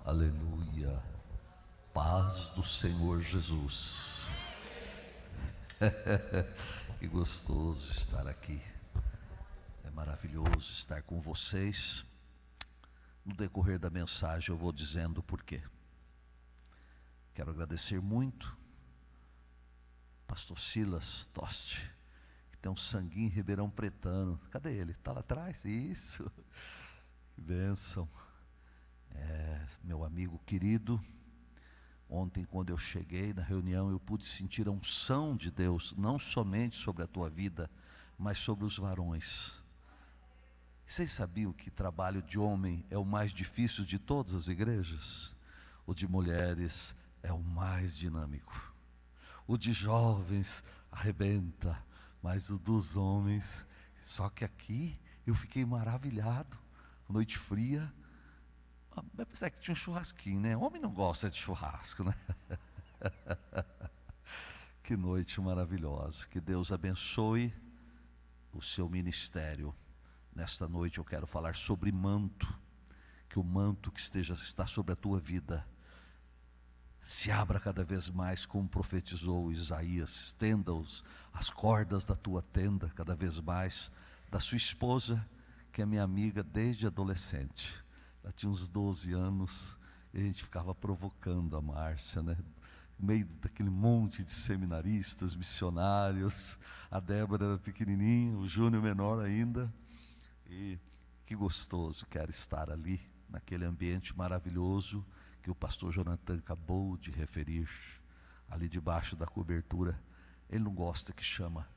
Aleluia. Paz do Senhor Jesus. Que gostoso estar aqui. É maravilhoso estar com vocês. No decorrer da mensagem eu vou dizendo o porquê. Quero agradecer muito Pastor Silas Toste, que tem um sanguinho ribeirão pretano. Cadê ele? Está lá atrás? Isso. Que bênção. Meu amigo querido. Ontem, quando eu cheguei na reunião, eu pude sentir a unção de Deus, não somente sobre a tua vida, mas sobre os varões. Vocês sabiam que trabalho de homem é o mais difícil de todas as igrejas? O de mulheres é o mais dinâmico. O de jovens arrebenta, mas o dos homens... Só que aqui eu fiquei maravilhado, noite fria. Apesar que tinha um churrasquinho, né? Homem não gosta de churrasco, né? Que noite maravilhosa. Que Deus abençoe o seu ministério. Nesta noite eu quero falar sobre manto. Que o manto que está sobre a tua vida se abra cada vez mais, como profetizou Isaías. Estenda as cordas da tua tenda cada vez mais. Da sua esposa, que é minha amiga desde adolescente. Ela tinha uns 12 anos e a gente ficava provocando a Márcia, né? No meio daquele monte de seminaristas, missionários. A Débora era pequenininha, o Júnior menor ainda. E que gostoso que era estar ali, naquele ambiente maravilhoso que o pastor Jonathan acabou de referir, ali debaixo da cobertura. Ele não gosta que chama,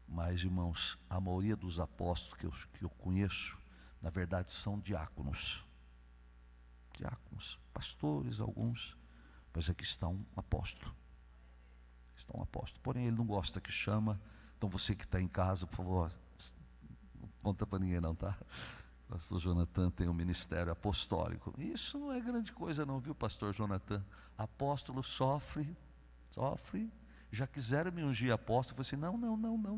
mas, irmãos, a maioria dos apóstolos que eu conheço, na verdade são diáconos, pastores alguns, mas aqui está um apóstolo, porém ele não gosta que chama. Então você que está em casa, por favor, não conta para ninguém não, tá? Pastor Jonathan tem um ministério apostólico. Isso não é grande coisa não, viu, pastor Jonathan? Apóstolo sofre. Já quiseram me ungir apóstolo. Eu falei assim,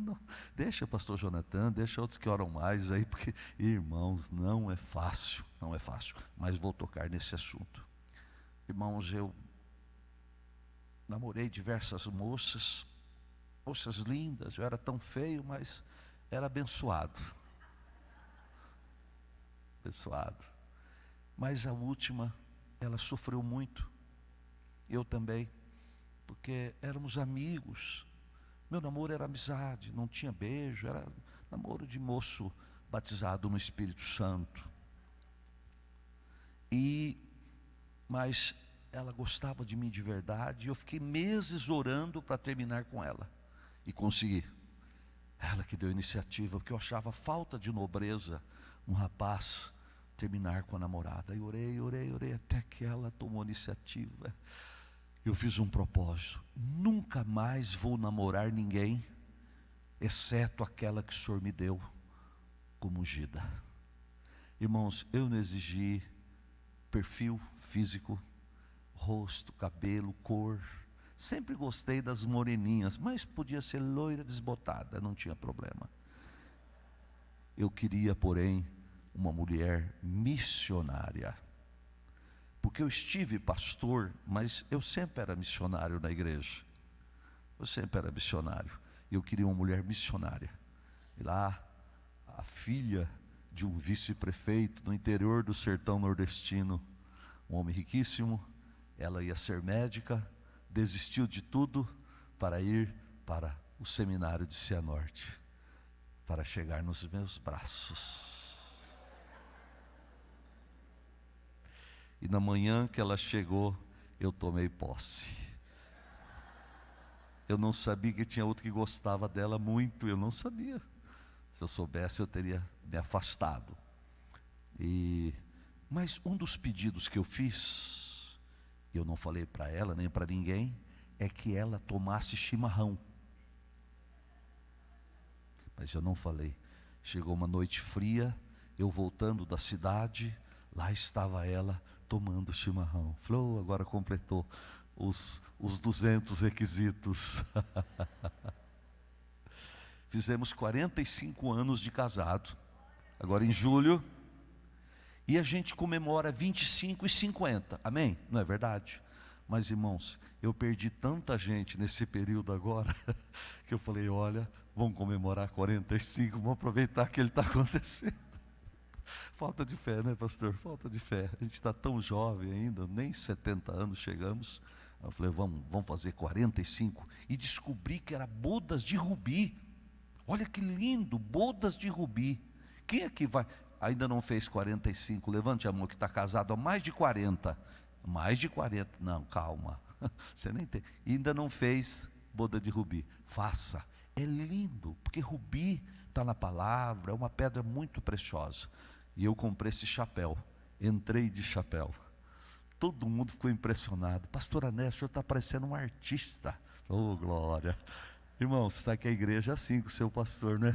não. Deixa pastor Jonathan, deixa outros que oram mais aí, porque, irmãos, não é fácil. Mas vou tocar nesse assunto. Irmãos, eu namorei diversas moças lindas. Eu era tão feio, mas era abençoado. Mas a última, ela sofreu muito. Eu também, porque éramos amigos. Meu namoro era amizade, não tinha beijo, era namoro de moço batizado no Espírito Santo. Mas ela gostava de mim de verdade, e eu fiquei meses orando para terminar com ela, e consegui. Ela que deu iniciativa, porque eu achava falta de nobreza um rapaz terminar com a namorada. E orei, até que ela tomou iniciativa. Eu fiz um propósito: nunca mais vou namorar ninguém, exceto aquela que o Senhor me deu como ungida. Irmãos, eu não exigi perfil físico, rosto, cabelo, cor. Sempre gostei das moreninhas, mas podia ser loira desbotada, não tinha problema. Eu queria, porém, uma mulher missionária, porque eu estive pastor, mas eu sempre era missionário na igreja. Eu queria uma mulher missionária. E lá, a filha de um vice-prefeito no interior do sertão nordestino, um homem riquíssimo, ela ia ser médica, desistiu de tudo para ir para o seminário de Cianorte, para chegar nos meus braços. E na manhã que ela chegou, eu tomei posse. Eu não sabia que tinha outro que gostava dela muito, eu não sabia. Se eu soubesse, eu teria me afastado. Mas um dos pedidos que eu fiz, eu não falei para ela nem para ninguém, é que ela tomasse chimarrão. Mas eu não falei. Chegou uma noite fria, eu voltando da cidade, lá estava ela tomando chimarrão. Falou, agora completou os 200 requisitos. Fizemos 45 anos de casado, agora em julho. E a gente comemora 25 e 50, amém? Não é verdade? Mas irmãos, eu perdi tanta gente nesse período agora, que eu falei, olha, vamos comemorar 45, vamos aproveitar que ele está acontecendo. Falta de fé, né, pastor? Falta de fé. A gente está tão jovem ainda, nem 70 anos chegamos. Eu falei, vamos fazer 45. E descobri que era bodas de rubi. Olha que lindo, bodas de rubi. Quem é que vai? Ainda não fez 45, levante a mão que está casado há mais de 40. Mais de 40, não, calma. Você nem tem. Ainda não fez boda de rubi. Faça, é lindo, porque rubi está na palavra, é uma pedra muito preciosa. E eu comprei esse chapéu, entrei de chapéu. Todo mundo ficou impressionado. Pastor Anésio, o senhor está parecendo um artista. Oh, glória. Irmãos, sabe que a igreja é assim com o seu pastor, né?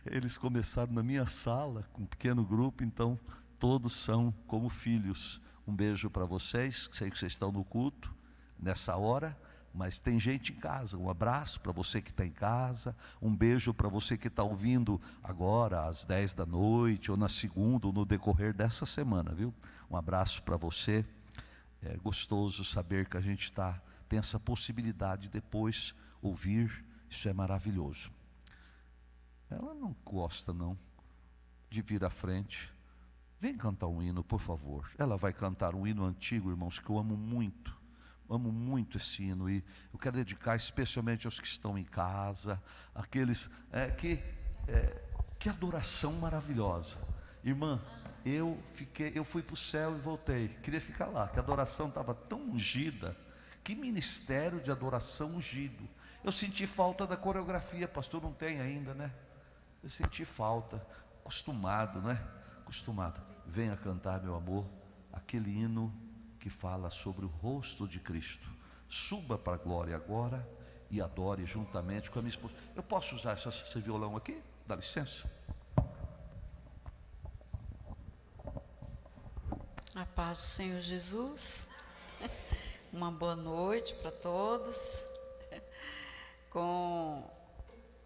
Eles começaram na minha sala, com um pequeno grupo, então todos são como filhos. Um beijo para vocês, sei que vocês estão no culto, nessa hora, mas tem gente em casa. Um abraço para você que está em casa, um beijo para você que está ouvindo agora às 10 da noite, ou na segunda, ou no decorrer dessa semana, viu? Um abraço para você. É gostoso saber que a gente tem essa possibilidade de depois ouvir, isso é maravilhoso. Ela não gosta não de vir à frente. Vem cantar um hino, por favor. Ela vai cantar um hino antigo, irmãos, que eu amo muito esse hino, e eu quero dedicar especialmente aos que estão em casa, aqueles que adoração maravilhosa. Irmã, eu fui para o céu e voltei, queria ficar lá, que a adoração estava tão ungida. Que ministério de adoração ungido. Eu senti falta da coreografia, pastor, não tem ainda, né? Eu senti falta, acostumado, né? Acostumado. Venha cantar, meu amor, aquele hino que fala sobre o rosto de Cristo. Suba para a glória agora e adore juntamente com a minha esposa. Eu posso usar esse violão aqui? Dá licença. A paz do Senhor Jesus. Uma boa noite para todos. Com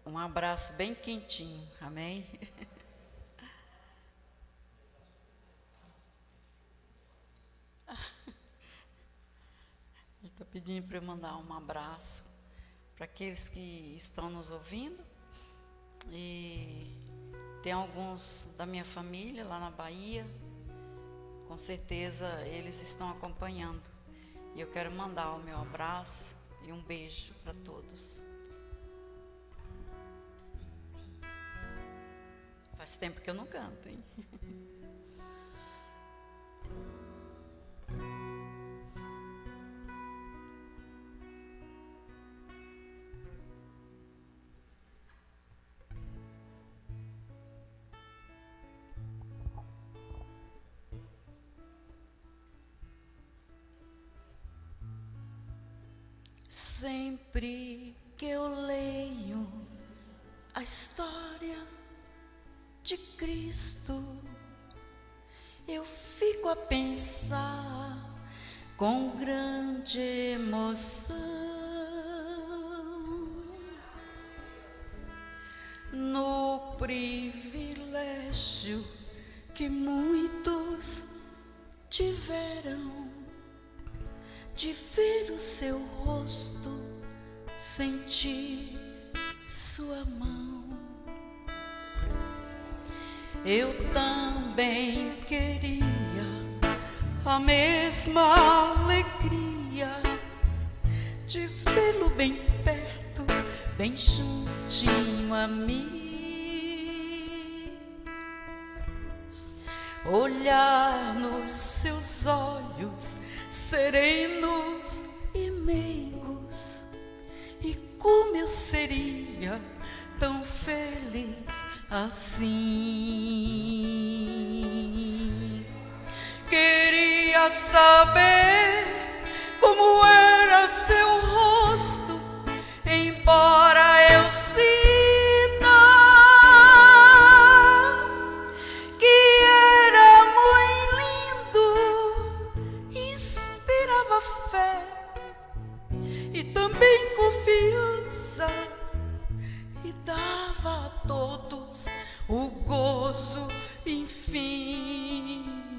um abraço bem quentinho, amém? Estou pedindo para eu mandar um abraço para aqueles que estão nos ouvindo, e tem alguns da minha família lá na Bahia, com certeza eles estão acompanhando, e eu quero mandar o meu abraço e um beijo para todos. Faz tempo que eu não canto, hein? Sempre que eu leio a história de Cristo, eu fico a pensar com grande emoção no privilégio que muitos tiveram de ver o seu rosto, sentir sua mão. Eu também queria a mesma alegria de vê-lo bem perto, bem juntinho a mim. Olhar nos seus olhos serenos e meigos, e como eu seria tão feliz assim. Queria saber como era seu rosto, embora eu sinta que era muito lindo, inspirava fé e também confiança, e dava a todos o gozo infinito.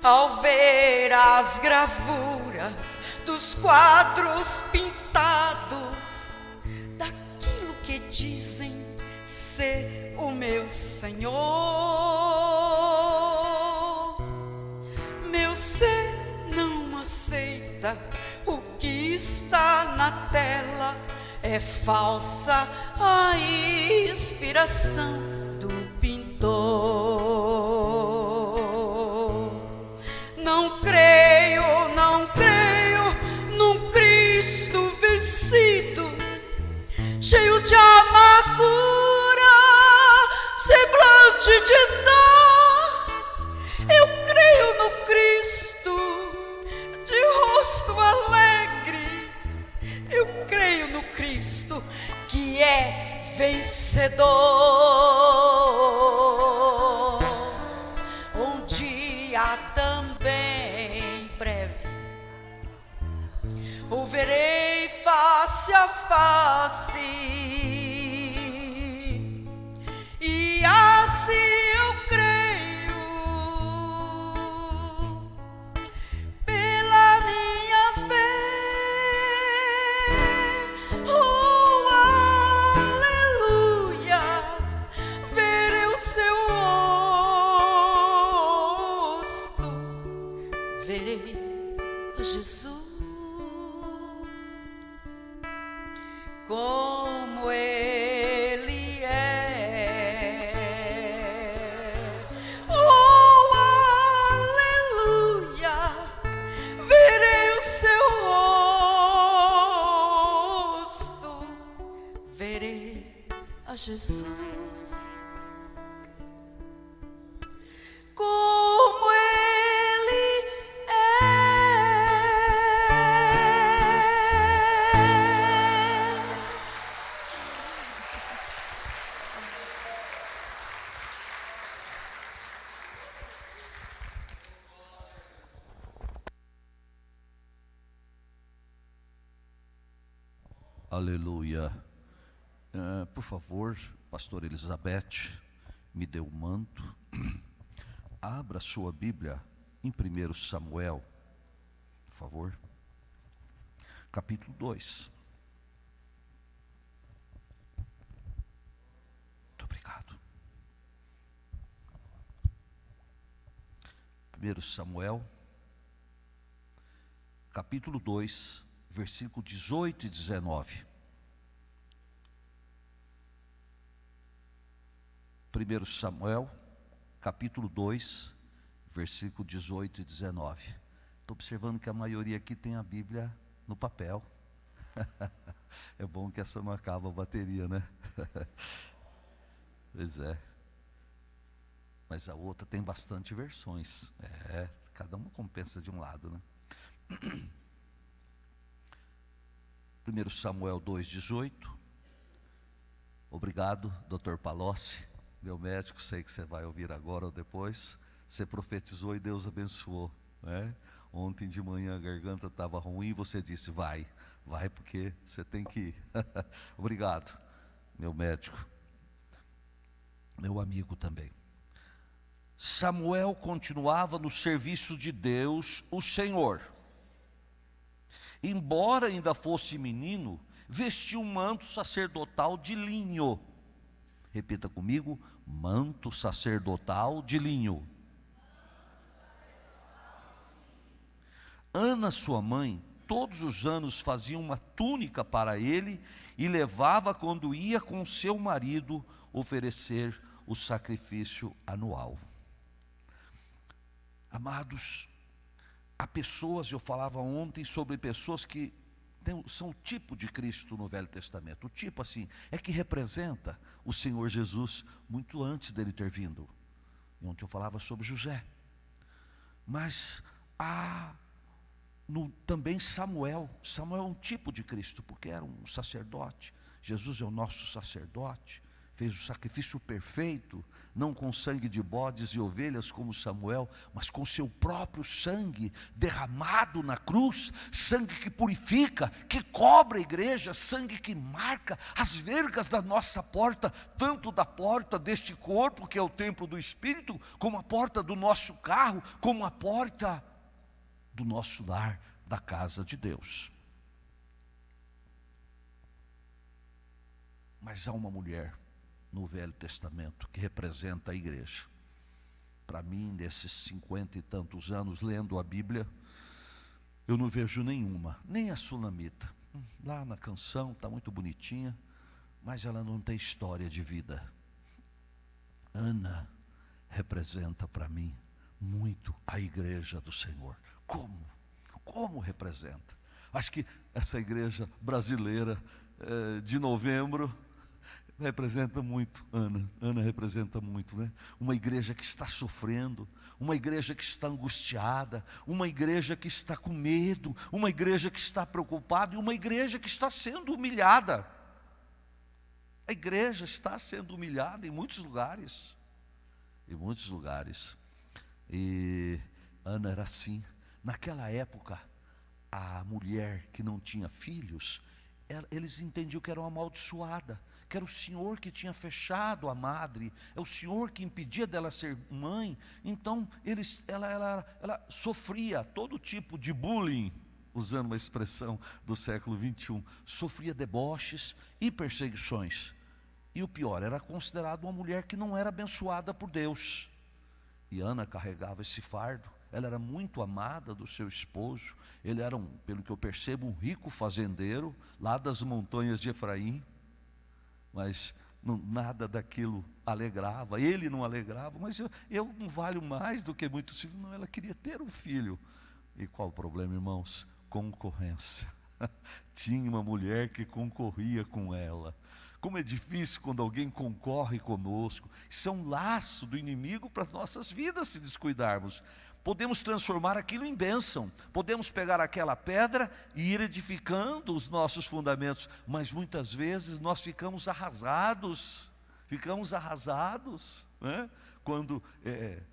ao ver as gravuras dos quadros pintados daquilo que dizem ser o meu Senhor. Meu ser não aceita o que está na tela, é falsa a inspiração do pintor. Não creio num Cristo vencido, cheio de amargura, semblante de dor. Eu creio no Cristo de rosto alegre. Eu creio no Cristo que é vencedor. Um dia também breve o verei face a face, e assim eu creio pela minha fé. Oh, aleluia, verei o seu rosto, verei a Jesus como Ele é. Oh, aleluia, verei o seu rosto, verei a Jesus como Ele é. Aleluia. Por favor, pastor Elizabeth, me dê o manto. Abra sua Bíblia em 1 Samuel, por favor, capítulo 2. Muito obrigado. 1 Samuel, capítulo 2, versículo 18 e 19. 1 Samuel, capítulo 2, versículo 18 e 19. Estou observando que a maioria aqui tem a Bíblia no papel. É bom que essa não acaba a bateria, né? Pois é. Mas a outra tem bastante versões. Cada uma compensa de um lado, né? 1 Samuel 2,18. Obrigado, Dr. Palocci, meu médico. Sei que você vai ouvir agora ou depois. Você profetizou e Deus abençoou, né? Ontem de manhã a garganta estava ruim, você disse: vai porque você tem que ir. Obrigado, meu médico, meu amigo também. Samuel continuava no serviço de Deus, o Senhor. Embora ainda fosse menino, vestiu um manto sacerdotal de linho. Repita comigo: manto sacerdotal de linho. Ana, sua mãe, todos os anos fazia uma túnica para ele e levava quando ia com seu marido oferecer o sacrifício anual. Amados, há pessoas, eu falava ontem sobre pessoas que são o tipo de Cristo no Velho Testamento. O tipo assim, é que representa o Senhor Jesus muito antes dele ter vindo. E ontem eu falava sobre José. Mas há também Samuel. Samuel é um tipo de Cristo, porque era um sacerdote. Jesus é o nosso sacerdote, fez o sacrifício perfeito, não com sangue de bodes e ovelhas como Samuel, mas com seu próprio sangue derramado na cruz, sangue que purifica, que cobre a igreja, sangue que marca as vergas da nossa porta, tanto da porta deste corpo que é o templo do Espírito, como a porta do nosso carro, como a porta do nosso lar, da casa de Deus. Mas há uma mulher no Velho Testamento que representa a igreja. Para mim, nesses 50 e tantos anos lendo a Bíblia, eu não vejo nenhuma, nem a Sunamita. Lá na canção está muito bonitinha, mas ela não tem história de vida. Ana representa para mim muito a igreja do Senhor. Como representa? Acho que essa igreja brasileira de novembro representa muito Ana. Ana representa muito, né? Uma igreja que está sofrendo, uma igreja que está angustiada, uma igreja que está com medo, uma igreja que está preocupada e uma igreja que está sendo humilhada. A igreja está sendo humilhada em muitos lugares. Em muitos lugares. E Ana era assim. Naquela época, a mulher que não tinha filhos, eles entendiam que era uma amaldiçoada, que era o Senhor que tinha fechado a madre, é o Senhor que impedia dela ser mãe. Então ela sofria todo tipo de bullying, usando uma expressão do século 21, sofria deboches e perseguições. E o pior, era considerada uma mulher que não era abençoada por Deus. E Ana carregava esse fardo. Ela era muito amada do seu esposo. Ele era, pelo que eu percebo, um rico fazendeiro, lá das montanhas de Efraim. Mas nada daquilo alegrava, ele não alegrava. Mas eu não valho mais do que muitos filhos. Não, ela queria ter um filho. E qual o problema, irmãos? Concorrência. Tinha uma mulher que concorria com ela. Como é difícil quando alguém concorre conosco. Isso é um laço do inimigo para as nossas vidas, se descuidarmos. Podemos transformar aquilo em bênção, podemos pegar aquela pedra e ir edificando os nossos fundamentos, mas muitas vezes nós ficamos arrasados, né? Quando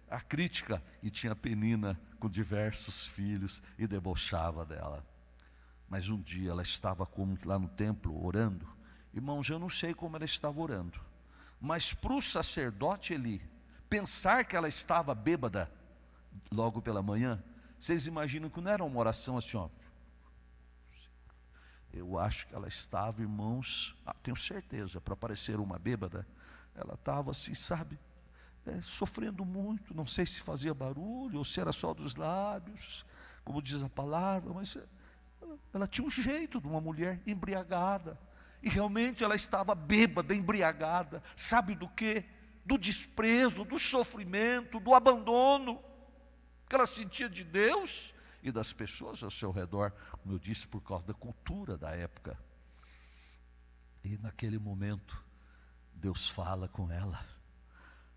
a crítica, e tinha Penina com diversos filhos e debochava dela. Mas um dia ela estava como lá no templo orando. Irmãos, eu não sei como ela estava orando, mas para o sacerdote Eli pensar que ela estava bêbada logo pela manhã, vocês imaginam que não era uma oração assim, ó. Eu acho que ela estava, irmãos, tenho certeza, para parecer uma bêbada, ela estava assim, sabe, sofrendo muito. Não sei se fazia barulho ou se era só dos lábios, como diz a palavra, mas ela tinha um jeito de uma mulher embriagada. E realmente ela estava bêbada, embriagada. Sabe do quê? Do desprezo, do sofrimento, do abandono que ela sentia de Deus e das pessoas ao seu redor, como eu disse, por causa da cultura da época. E naquele momento, Deus fala com ela.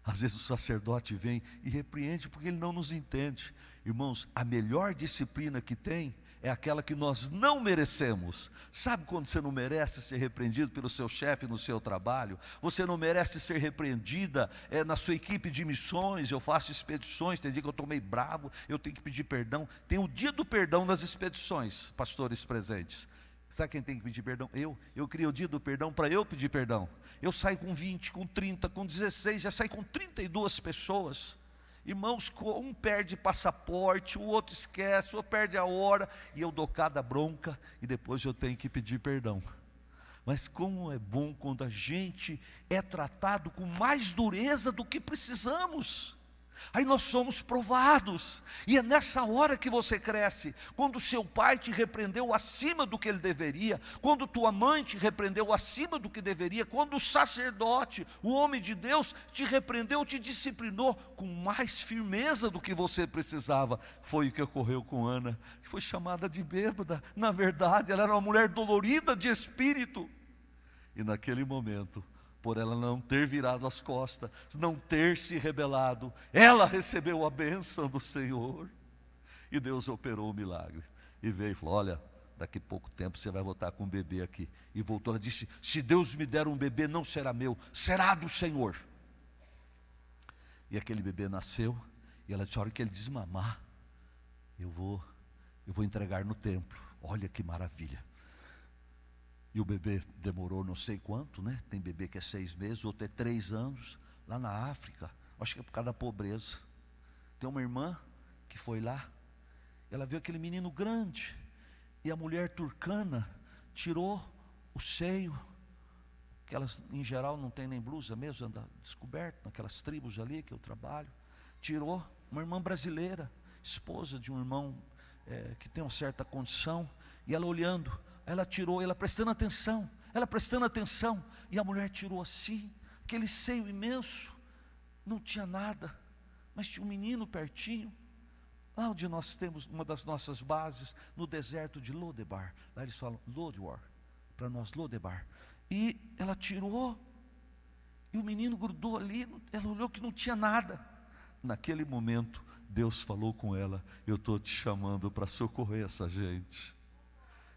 Às vezes o sacerdote vem e repreende porque ele não nos entende. Irmãos, a melhor disciplina que tem é aquela que nós não merecemos. Sabe quando você não merece ser repreendido pelo seu chefe no seu trabalho? Você não merece ser repreendida na sua equipe de missões. Eu faço expedições, tem dia que eu estou meio bravo, eu tenho que pedir perdão. Tem o dia do perdão nas expedições, pastores presentes. Sabe quem tem que pedir perdão? Eu criei o dia do perdão para eu pedir perdão. Eu saio com 20, com 30, com 16, já saio com 32 pessoas. Irmãos, um perde passaporte, o outro esquece, o outro perde a hora, e eu dou cada bronca, e depois eu tenho que pedir perdão. Mas como é bom quando a gente é tratado com mais dureza do que precisamos. Aí nós somos provados, e é nessa hora que você cresce. Quando seu pai te repreendeu acima do que ele deveria, quando tua mãe te repreendeu acima do que deveria, quando o sacerdote, o homem de Deus, te repreendeu, te disciplinou com mais firmeza do que você precisava. Foi o que ocorreu com Ana, que foi chamada de bêbada. Na verdade, ela era uma mulher dolorida de espírito, e naquele momento, por ela não ter virado as costas, não ter se rebelado, ela recebeu a bênção do Senhor, e Deus operou o milagre, e veio e falou: olha, daqui a pouco tempo você vai voltar com um bebê aqui. E voltou, ela disse, se Deus me der um bebê, não será meu, será do Senhor. E aquele bebê nasceu, e ela disse, a hora que ele desmamar, eu vou entregar no templo. Olha que maravilha. E o bebê demorou não sei quanto, né? Tem bebê que é 6 meses, outro é 3 anos, lá na África, acho que é por causa da pobreza. Tem uma irmã que foi lá, ela viu aquele menino grande, e a mulher turcana tirou o seio, que elas em geral não tem nem blusa mesmo, anda descoberto, naquelas tribos ali que eu trabalho, tirou, uma irmã brasileira, esposa de um irmão que tem uma certa condição, e ela olhando, ela tirou, ela prestando atenção, e a mulher tirou assim, aquele seio imenso, não tinha nada, mas tinha um menino pertinho, lá onde nós temos uma das nossas bases, no deserto de Lodebar, lá eles falam Lodebar, para nós Lodebar, e ela tirou, e o menino grudou ali, ela olhou que não tinha nada. Naquele momento, Deus falou com ela, eu estou te chamando para socorrer essa gente,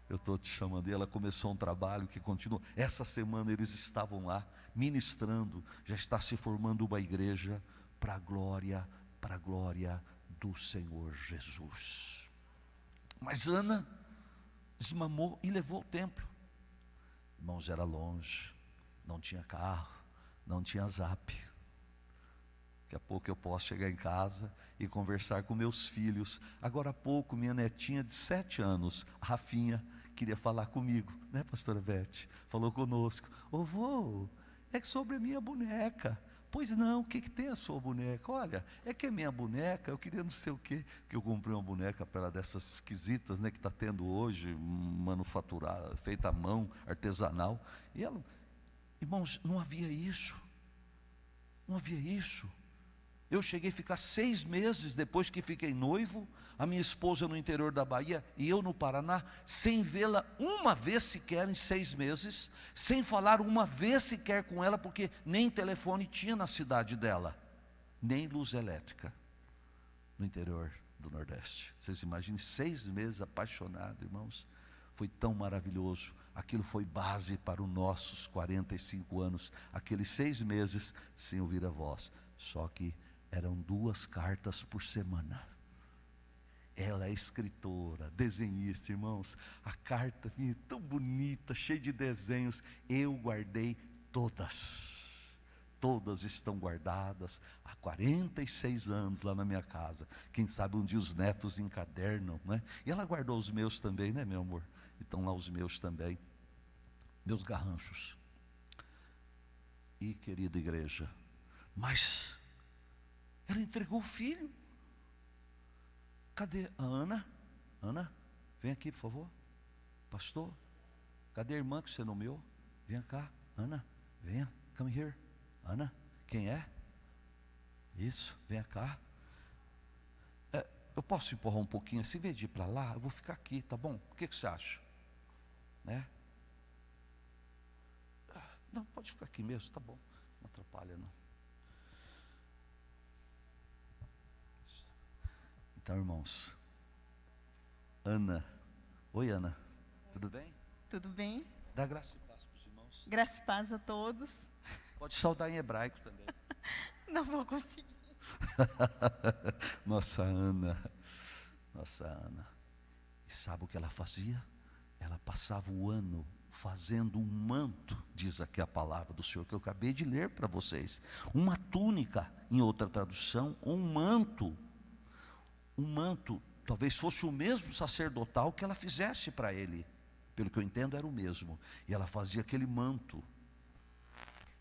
eu estou te chamando. E ela começou um trabalho que continua. Essa semana eles estavam lá, ministrando, já está se formando uma igreja, para a glória do Senhor Jesus. Mas Ana desmamou e levou ao templo. Irmãos, era longe, não tinha carro, não tinha zap. Daqui a pouco eu posso chegar em casa e conversar com meus filhos. Agora há pouco minha netinha de 7 anos, a Rafinha, queria falar comigo, né, pastora Beth? Falou conosco, ô vô, é que sobre a minha boneca. Pois não, o que tem a sua boneca? Olha, é que é minha boneca, eu queria não sei o quê, que eu comprei uma boneca para ela dessas esquisitas, né, que está tendo hoje, manufaturada, feita à mão, artesanal. E ela, irmãos, não havia isso. Eu cheguei a ficar 6 meses depois que fiquei noivo, a minha esposa no interior da Bahia e eu no Paraná, sem vê-la uma vez sequer em 6 meses, sem falar uma vez sequer com ela, porque nem telefone tinha na cidade dela, nem luz elétrica no interior do Nordeste. Vocês imaginem, 6 meses apaixonado, irmãos, foi tão maravilhoso. Aquilo foi base para os nossos 45 anos, aqueles 6 meses sem ouvir a voz, só que eram 2 cartas por semana. Ela é escritora, desenhista, irmãos. A carta vinha tão bonita, cheia de desenhos. Eu guardei todas. Todas estão guardadas há 46 anos lá na minha casa. Quem sabe um dia os netos encadernam, né? E ela guardou os meus também, né, meu amor? Então lá os meus também. Meus garranchos. E querida igreja, mas ela entregou o filho. Cadê a Ana? Ana, vem aqui por favor. Pastor, cadê a irmã que você nomeou? Vem cá, Ana, venha, come here. Ana, quem é? Isso, vem cá. Eu posso empurrar um pouquinho assim, em vez de ir para lá, eu vou ficar aqui, tá bom? O que você acha? Né? Não, pode ficar aqui mesmo, tá bom, não atrapalha não. Então, irmãos, Ana, oi Ana, tudo bem? Tudo bem? Dá graça e paz para os irmãos. Graça e paz a todos. Pode saudar em hebraico também. Não vou conseguir. Nossa Ana. E sabe o que ela fazia? Ela passava o ano fazendo um manto, diz aqui a palavra do Senhor, que eu acabei de ler para vocês. Uma túnica, em outra tradução, ou um manto. Um manto, talvez fosse o mesmo sacerdotal que ela fizesse para ele. Pelo que eu entendo, era o mesmo. E ela fazia aquele manto.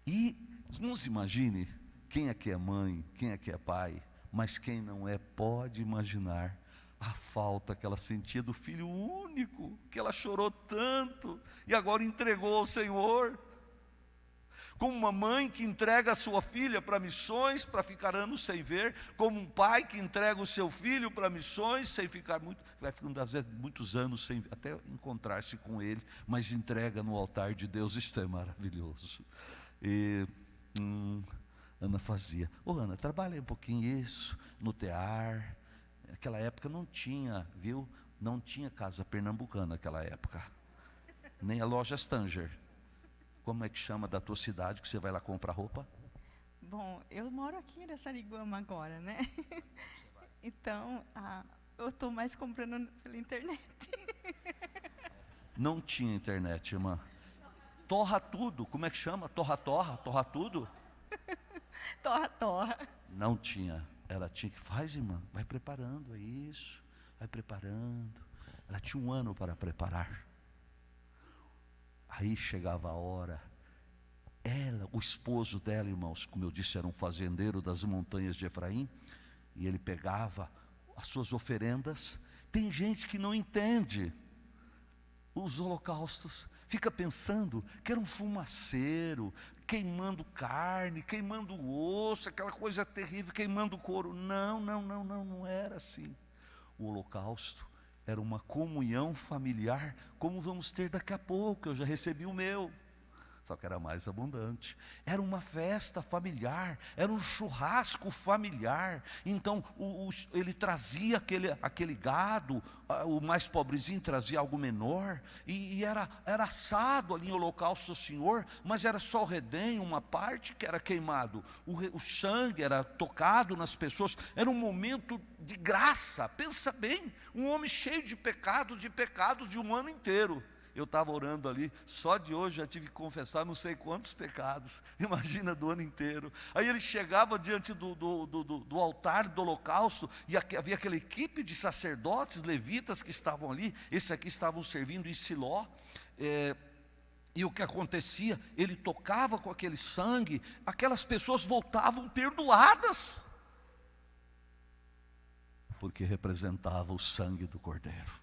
E não se imagine, quem é que é mãe, quem é que é pai, mas quem não é, pode imaginar a falta que ela sentia do filho único, que ela chorou tanto, e agora entregou ao Senhor. Como uma mãe que entrega a sua filha para missões, para ficar anos sem ver, como um pai que entrega o seu filho para missões, sem ficar vai ficando às vezes muitos anos sem até encontrar-se com ele, mas entrega no altar de Deus. Isto é maravilhoso. E Ana fazia. Ana, trabalha um pouquinho isso, no tear. Naquela época não tinha, viu, Não tinha Casa Pernambucana naquela época, nem a loja Stanger. Como é que chama da tua cidade que você vai lá comprar roupa? Bom, eu moro aqui em Araçariguama agora, né? Então, eu estou mais comprando pela internet. Não tinha internet, irmã. Torra tudo, como é que chama? Torra tudo? Torra. Não tinha. Ela tinha que, faz, irmã, vai preparando, é isso, vai preparando. Ela tinha 1 ano para preparar. Aí chegava a hora, ela, o esposo dela, irmãos, como eu disse, era um fazendeiro das montanhas de Efraim, e ele pegava as suas oferendas. Tem gente que não entende os holocaustos, fica pensando que era um fumaceiro, queimando carne, queimando osso, aquela coisa terrível, queimando couro. Não era assim. O holocausto era uma comunhão familiar, como vamos ter daqui a pouco. Eu já recebi o meu, só que era mais abundante. Era uma festa familiar, era um churrasco familiar. Então ele trazia aquele gado, o mais pobrezinho trazia algo menor, e era assado ali em holocausto ao Senhor, mas era só o redenho, uma parte que era queimado, o sangue era tocado nas pessoas. Era um momento de graça. Pensa bem, um homem cheio de pecados de um ano inteiro. Eu estava orando ali, só de hoje já tive que confessar não sei quantos pecados, imagina do ano inteiro. Aí ele chegava diante do altar do holocausto, e havia aquela equipe de sacerdotes, levitas que estavam ali. Esses aqui estavam servindo em Siló, e o que acontecia? Ele tocava com aquele sangue, aquelas pessoas voltavam perdoadas, porque representava o sangue do Cordeiro.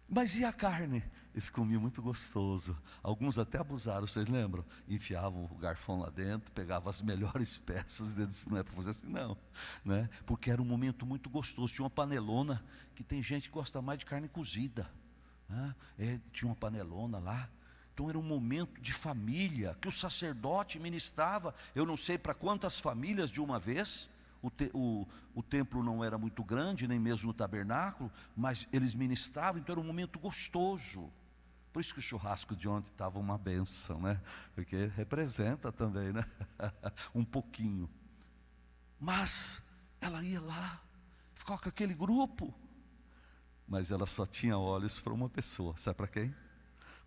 Mas e a carne? Eles comiam muito gostoso. Alguns até abusaram, vocês lembram? Enfiavam o garfão lá dentro, pegavam as melhores peças. Eles disseram, não é para fazer assim não, né? Porque era um momento muito gostoso. Tinha uma panelona, que tem gente que gosta mais de carne cozida, né? Tinha uma panelona lá. Então era um momento de família, que o sacerdote ministrava. Eu não sei para quantas famílias de uma vez. O templo não era muito grande, nem mesmo o tabernáculo, mas eles ministravam, então era um momento gostoso. Por isso que o churrasco de ontem estava uma bênção, né? Porque representa também, né? Um pouquinho. Mas ela ia lá, ficava com aquele grupo, mas ela só tinha olhos para uma pessoa. Sabe para quem?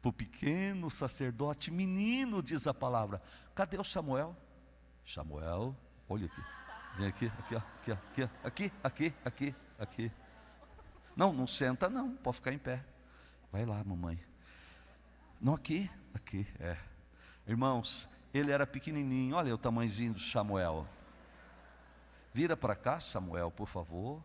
Para o pequeno sacerdote, menino, diz a palavra. Cadê o Samuel? Samuel, olha aqui. Vem aqui. Não senta não, pode ficar em pé. Vai lá, mamãe. Não, aqui. Irmãos, ele era pequenininho, olha o tamanhozinho do Samuel. Vira para cá, Samuel, por favor.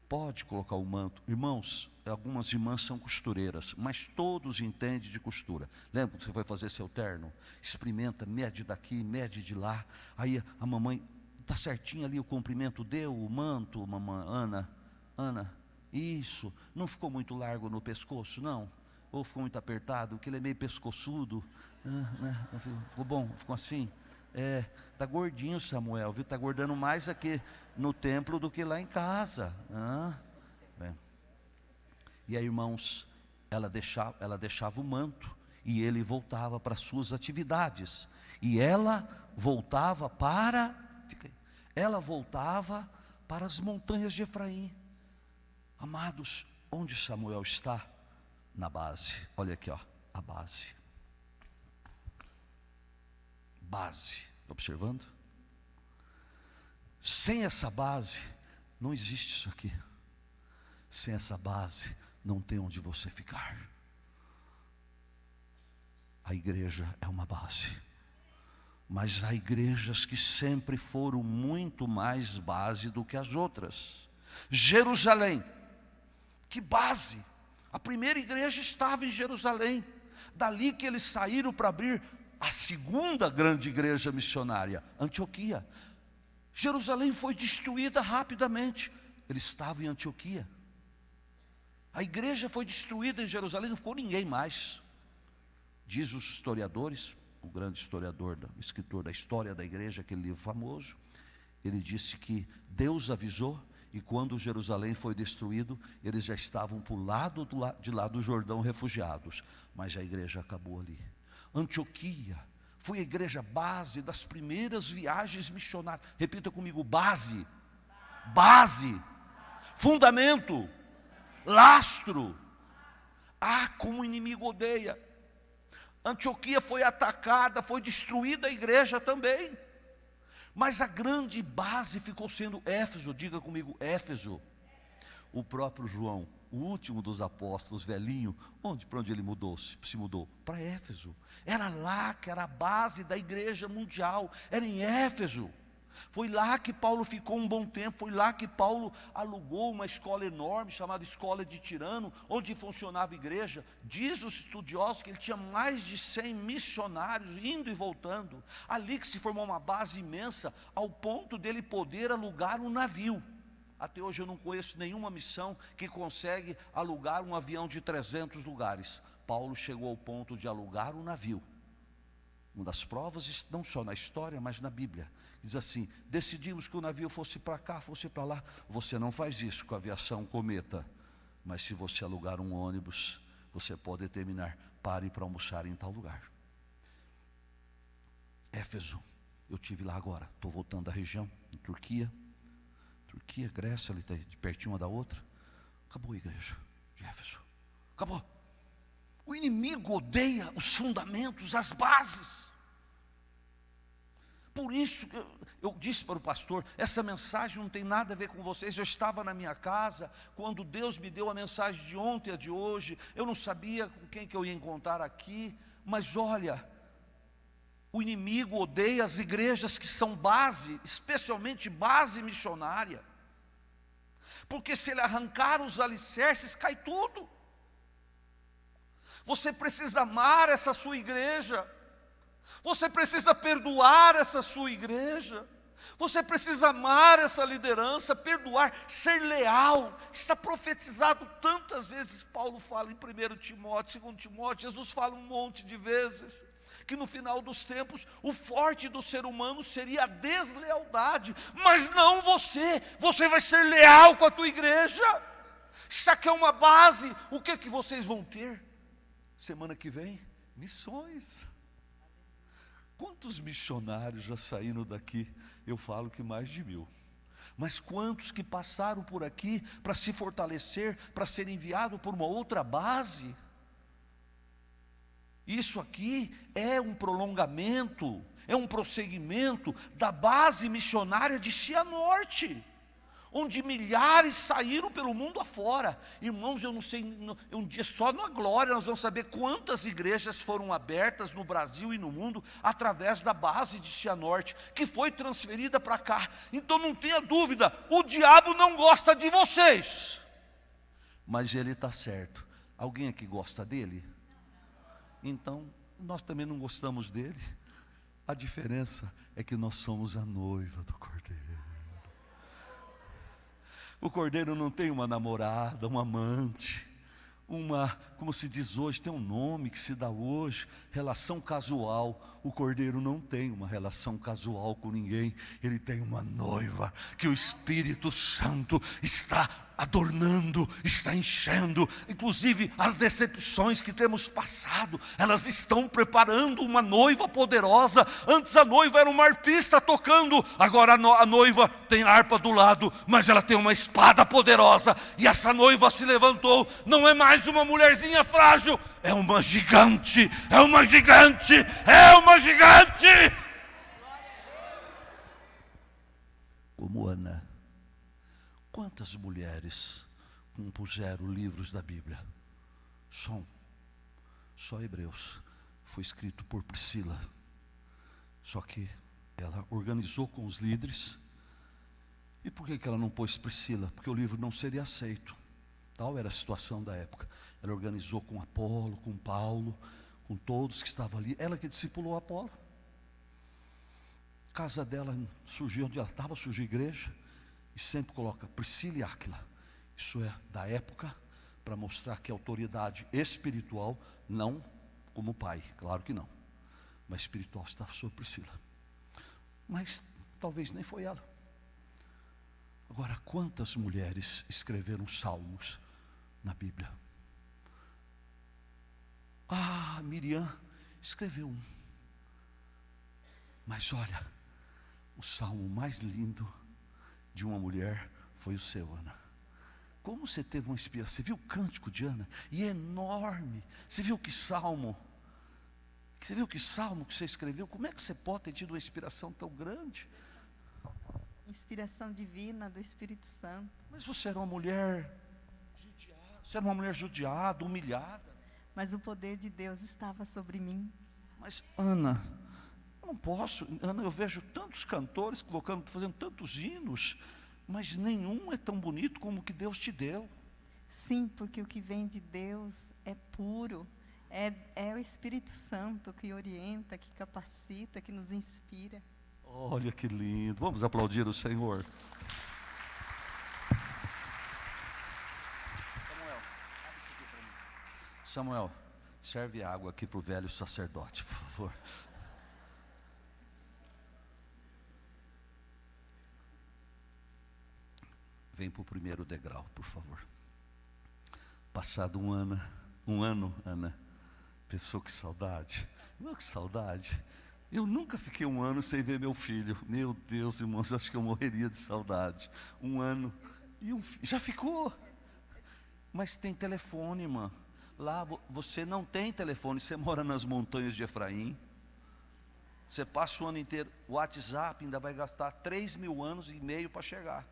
Pode colocar o manto. Irmãos, algumas irmãs são costureiras, mas todos entendem de costura. Lembra que você vai fazer seu terno? Experimenta, mede daqui, mede de lá. Aí a mamãe... Está certinho ali o comprimento, deu o manto, mamãe, Ana, isso, não ficou muito largo no pescoço, não? Ou ficou muito apertado, porque ele é meio pescoçudo, ficou bom, ficou assim? Está gordinho, Samuel, viu? Está engordando mais aqui no templo do que lá em casa. E aí, irmãos, ela deixava o manto, e ele voltava para as suas atividades, e ela voltava para as montanhas de Efraim. Amados, onde Samuel está? Na base. Olha aqui, ó, a base. Está observando? Sem essa base, não existe isso aqui. Sem essa base, não tem onde você ficar. A igreja é uma base. Mas há igrejas que sempre foram muito mais base do que as outras. Jerusalém, que base? A primeira igreja estava em Jerusalém. Dali que eles saíram para abrir a segunda grande igreja missionária, Antioquia. Jerusalém foi destruída rapidamente. Eles estavam em Antioquia. A igreja foi destruída em Jerusalém, não ficou ninguém mais. Diz os historiadores, o grande historiador, escritor da história da igreja, aquele livro famoso, ele disse que Deus avisou E quando Jerusalém foi destruído, eles já estavam para o lado de lá do Jordão refugiados. Mas a igreja acabou ali. Antioquia foi a igreja base das primeiras viagens missionárias. Repita comigo: base, base, fundamento, lastro. Ah, como o inimigo odeia. Antioquia foi atacada, foi destruída a igreja também. Mas a grande base ficou sendo Éfeso. Diga comigo, Éfeso. O próprio João, o último dos apóstolos, velhinho, para onde ele se mudou? Para Éfeso. Era lá que era a base da igreja mundial, era em Éfeso. Foi lá que Paulo ficou um bom tempo, foi lá que Paulo alugou uma escola enorme, chamada Escola de Tirano, onde funcionava a igreja. Diz os estudiosos que ele tinha mais de 100 missionários indo e voltando. Ali que se formou uma base imensa, ao ponto dele poder alugar um navio. Até hoje eu não conheço nenhuma missão que consegue alugar um avião de 300 lugares. Paulo chegou ao ponto de alugar um navio. Uma das provas, não só na história, mas na Bíblia. Diz assim: decidimos que o navio fosse para cá, fosse para lá. Você não faz isso com a aviação cometa. Mas se você alugar um ônibus, você pode determinar: pare para almoçar em tal lugar. Éfeso, eu estive lá agora, estou voltando da região, em Turquia, Grécia, ali de pertinho uma da outra. Acabou a igreja de Éfeso, acabou. O inimigo odeia os fundamentos, as bases. Por isso eu disse para o pastor, essa mensagem não tem nada a ver com vocês. Eu estava na minha casa, quando Deus me deu a mensagem de ontem e a de hoje. Eu não sabia com quem que eu ia encontrar aqui, mas olha, o inimigo odeia as igrejas que são base, especialmente base missionária. Porque se ele arrancar os alicerces, cai tudo. Você precisa amar essa sua igreja. Você precisa perdoar essa sua igreja. Você precisa amar essa liderança, perdoar, ser leal. Está profetizado tantas vezes. Paulo fala em 1 Timóteo, 2 Timóteo, Jesus fala um monte de vezes, que no final dos tempos, o forte do ser humano seria a deslealdade. Mas não você. Você vai ser leal com a tua igreja. Isso aqui é uma base. O que é que vocês vão ter? Semana que vem, missões. Quantos missionários já saíram daqui? Eu falo que mais de 1000. Mas quantos que passaram por aqui para se fortalecer, para ser enviado por uma outra base? Isso aqui é um prolongamento, é um prosseguimento da base missionária de Cianorte, onde milhares saíram pelo mundo afora. Irmãos, eu não sei, um dia só na glória nós vamos saber quantas igrejas foram abertas no Brasil e no mundo através da base de Cianorte, que foi transferida para cá. Então não tenha dúvida, o diabo não gosta de vocês, mas ele está certo. Alguém aqui gosta dele? Então nós também não gostamos dele. A diferença é que nós somos a noiva do Cordeiro. O Cordeiro não tem uma namorada, um amante, como se diz hoje, tem um nome que se dá hoje, relação casual. O Cordeiro não tem uma relação casual com ninguém. Ele tem uma noiva que o Espírito Santo está adornando, está enchendo. Inclusive as decepções que temos passado, elas estão preparando uma noiva poderosa. Antes a noiva era uma arpista tocando, agora a noiva tem a harpa do lado, mas ela tem uma espada poderosa. E essa noiva se levantou, não é mais uma mulherzinha frágil, é uma gigante, é uma gigante, é uma gigante. Como Ana. Quantas mulheres compuseram livros da Bíblia? Só Hebreus foi escrito por Priscila. Só que ela organizou com os líderes. E por que ela não pôs Priscila? Porque o livro não seria aceito. Tal era a situação da época. Ela organizou com Apolo, com Paulo, com todos que estavam ali. Ela que discipulou Apolo. A casa dela surgiu onde ela estava, surgiu igreja. E sempre coloca Priscila e Áquila. Isso é da época, para mostrar que a autoridade espiritual, não como pai, claro que não, mas espiritual estava sobre Priscila. Mas talvez nem foi ela. Agora, quantas mulheres escreveram salmos na Bíblia? Ah, Miriam escreveu um. Mas olha, o salmo mais lindo de uma mulher foi o seu, Ana. Como você teve uma inspiração? Você viu o cântico de Ana? E é enorme. Você viu que salmo? Você viu que salmo que você escreveu? Como é que você pode ter tido uma inspiração tão grande? Inspiração divina do Espírito Santo. Mas você era uma mulher judiada. Você era uma mulher judiada, humilhada. Mas o poder de Deus estava sobre mim. Mas Ana, eu não posso. Ana, eu vejo tantos cantores fazendo tantos hinos, mas nenhum é tão bonito como o que Deus te deu. Sim, porque o que vem de Deus é puro. É o Espírito Santo que orienta, que capacita, que nos inspira. Olha que lindo. Vamos aplaudir o Senhor. Samuel, serve água aqui para o velho sacerdote, por favor. Vem para o primeiro degrau, por favor. Passado um ano, Ana, pensou que saudade. Não, que saudade. Eu nunca fiquei um ano sem ver meu filho. Meu Deus, irmãos, acho que eu morreria de saudade. Um ano. Já ficou. Mas tem telefone, irmã. Lá você não tem telefone, você mora nas montanhas de Efraim. Você passa o ano inteiro. O WhatsApp ainda vai gastar 3.000 anos e meio para chegar.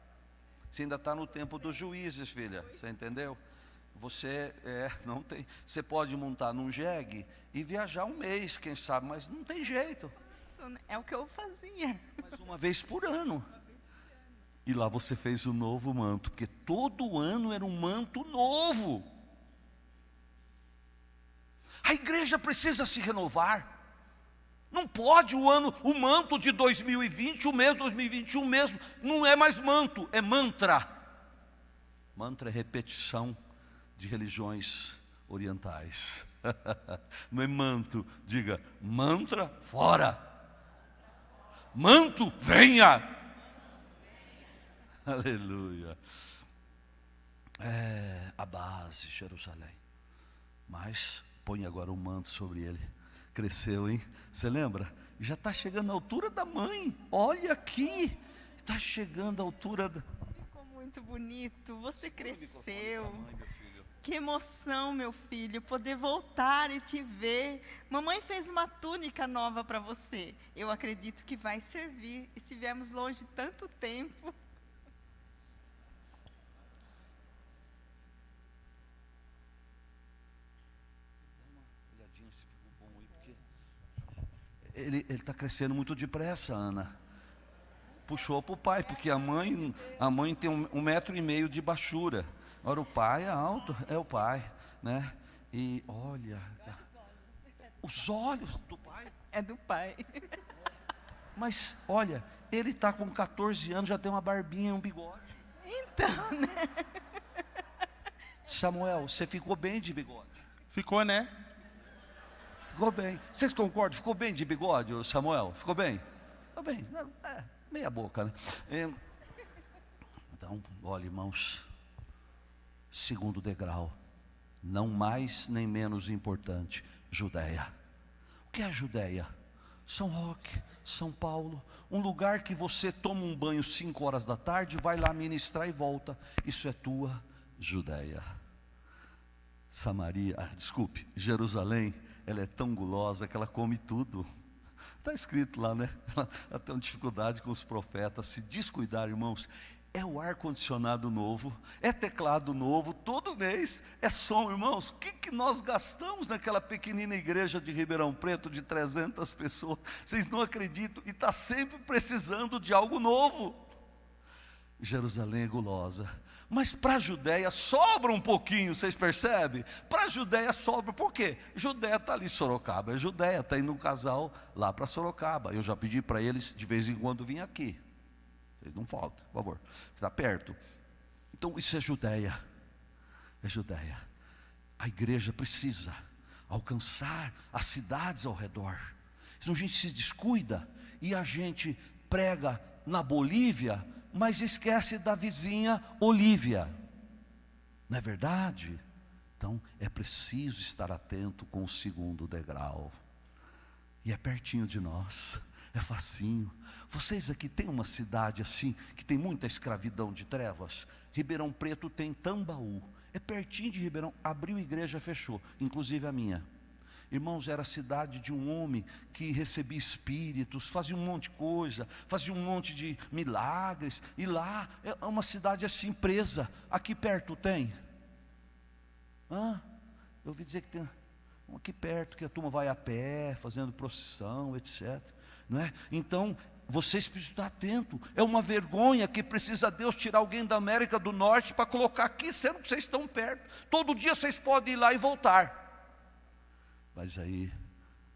Você ainda está no tempo dos juízes, filha. Você entendeu? Você não tem. Você pode montar num jegue e viajar um mês, quem sabe, mas não tem jeito. É o que eu fazia. Mas uma vez por ano. E lá você fez o novo manto, porque todo ano era um manto novo. A igreja precisa se renovar. Não pode o manto de 2020, o mês de 2021 mesmo, não é mais manto, é mantra. Mantra é repetição de religiões orientais. Não é manto, diga mantra fora. Manto venha. Aleluia. É a base, Jerusalém. Mas põe agora um manto sobre ele. Cresceu, hein? Você lembra? Já está chegando à altura da mãe. Olha aqui. Está chegando à altura da... Ficou muito bonito. Você cresceu. Que emoção, meu filho, poder voltar e te ver. Mamãe fez uma túnica nova para você. Eu acredito que vai servir. Estivemos longe tanto tempo. Ele está crescendo muito depressa, Ana. Puxou para o pai, porque a mãe tem 1,5 metro de baixura. Agora o pai é alto, é o pai, né? E olha, os olhos do pai. É do pai. Mas olha, ele está com 14 anos, já tem uma barbinha e um bigode. Então, né? Samuel, você ficou bem de bigode? Ficou, né? Ficou bem. Vocês concordam? Ficou bem de bigode, Samuel? Ficou bem? Ficou bem. Meia boca, né? Então, olha, irmãos. Segundo degrau. Não mais nem menos importante. Judéia. O que é a Judéia? São Roque, São Paulo. Um lugar que você toma um banho 5 horas da tarde, vai lá ministrar e volta. Isso é tua Judéia. Jerusalém. Ela é tão gulosa que ela come tudo. Está escrito lá, né? Ela tem uma dificuldade com os profetas. Se descuidar, irmãos, é o ar-condicionado novo, é teclado novo, todo mês é som, irmãos. O que nós gastamos naquela pequenina igreja de Ribeirão Preto, de 300 pessoas? Vocês não acreditam, e está sempre precisando de algo novo. Jerusalém é gulosa. Mas para a Judéia sobra um pouquinho, vocês percebem? Para a Judéia sobra, por quê? Judéia está ali em Sorocaba, a Judéia está indo um casal lá para Sorocaba. Eu já pedi para eles de vez em quando vir aqui. Vocês não faltam, por favor, está perto. Então isso é Judéia, é Judéia. A igreja precisa alcançar as cidades ao redor. Senão a gente se descuida e a gente prega na Bolívia, mas esquece da vizinha Olívia. Não é verdade? Então é preciso estar atento com o segundo degrau. E é pertinho de nós, é facinho. Vocês aqui têm uma cidade assim, que tem muita escravidão de trevas? Ribeirão Preto tem Tambaú, é pertinho de Ribeirão. Abriu igreja, fechou, inclusive a minha. Irmãos, era a cidade de um homem que recebia espíritos, fazia um monte de coisa, fazia um monte de milagres. E lá é uma cidade assim presa. Aqui perto tem? Eu ouvi dizer que tem aqui perto, que a turma vai a pé, fazendo procissão, etc. Não é? Então, vocês precisam estar atentos. É uma vergonha que precisa Deus tirar alguém da América do Norte para colocar aqui, sendo que vocês estão perto. Todo dia vocês podem ir lá e voltar. Mas aí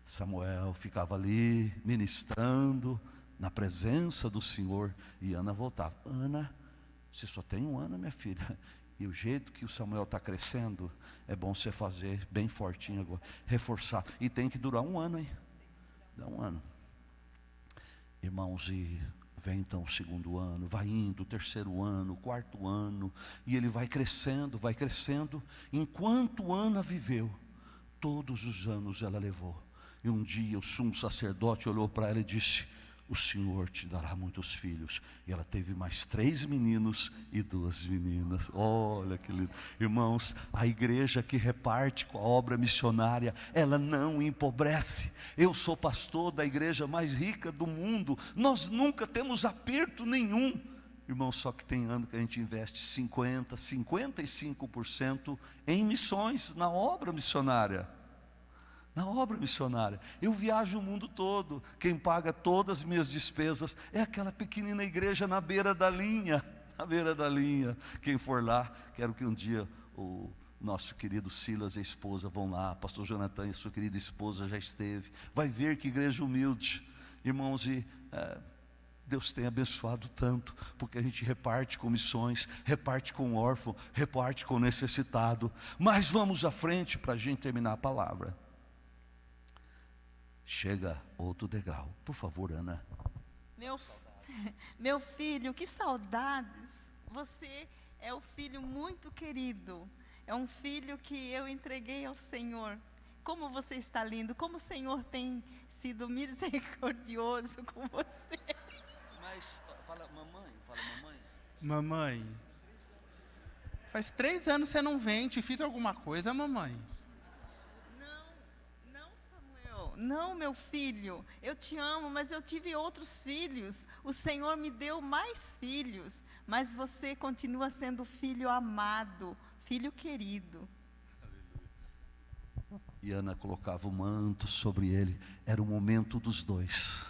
Samuel ficava ali ministrando na presença do Senhor, e Ana voltava. Ana, você só tem um ano, minha filha, e o jeito que o Samuel está crescendo, é bom você fazer bem fortinho agora, reforçar, e tem que durar um ano, hein? Dá um ano. Irmãos, e vem então o segundo ano, vai indo o terceiro ano, o quarto ano, e ele vai crescendo, enquanto Ana viveu. Todos os anos ela levou. E um dia o sumo sacerdote olhou para ela e disse: o Senhor te dará muitos filhos. E ela teve mais 3 meninos e 2 meninas. Olha que lindo. Irmãos, a igreja que reparte com a obra missionária, ela não empobrece. Eu sou pastor da igreja mais rica do mundo. Nós nunca temos aperto nenhum. Irmãos, só que tem ano que a gente investe 55% em missões, na obra missionária. Na obra missionária. Eu viajo o mundo todo. Quem paga todas as minhas despesas é aquela pequenina igreja na beira da linha. Na beira da linha. Quem for lá, quero que um dia o nosso querido Silas e a esposa vão lá. Pastor Jonathan e sua querida esposa já esteve. Vai ver que igreja humilde. Irmãos, e Deus tem abençoado tanto, porque a gente reparte com missões, reparte com órfão, reparte com necessitado. Mas vamos à frente para a gente terminar a palavra. Chega outro degrau, por favor, Ana. Meu filho, que saudades. Você é o filho muito querido. É um filho que eu entreguei ao Senhor. Como você está lindo, como o Senhor tem sido misericordioso com você. Mas, fala mamãe. Mamãe, faz 3 anos você não vem, te fiz alguma coisa, mamãe? Não, Samuel, não, meu filho, eu te amo, mas eu tive outros filhos, o Senhor me deu mais filhos, mas você continua sendo filho amado, filho querido. E Ana colocava o manto sobre ele, era o momento dos dois.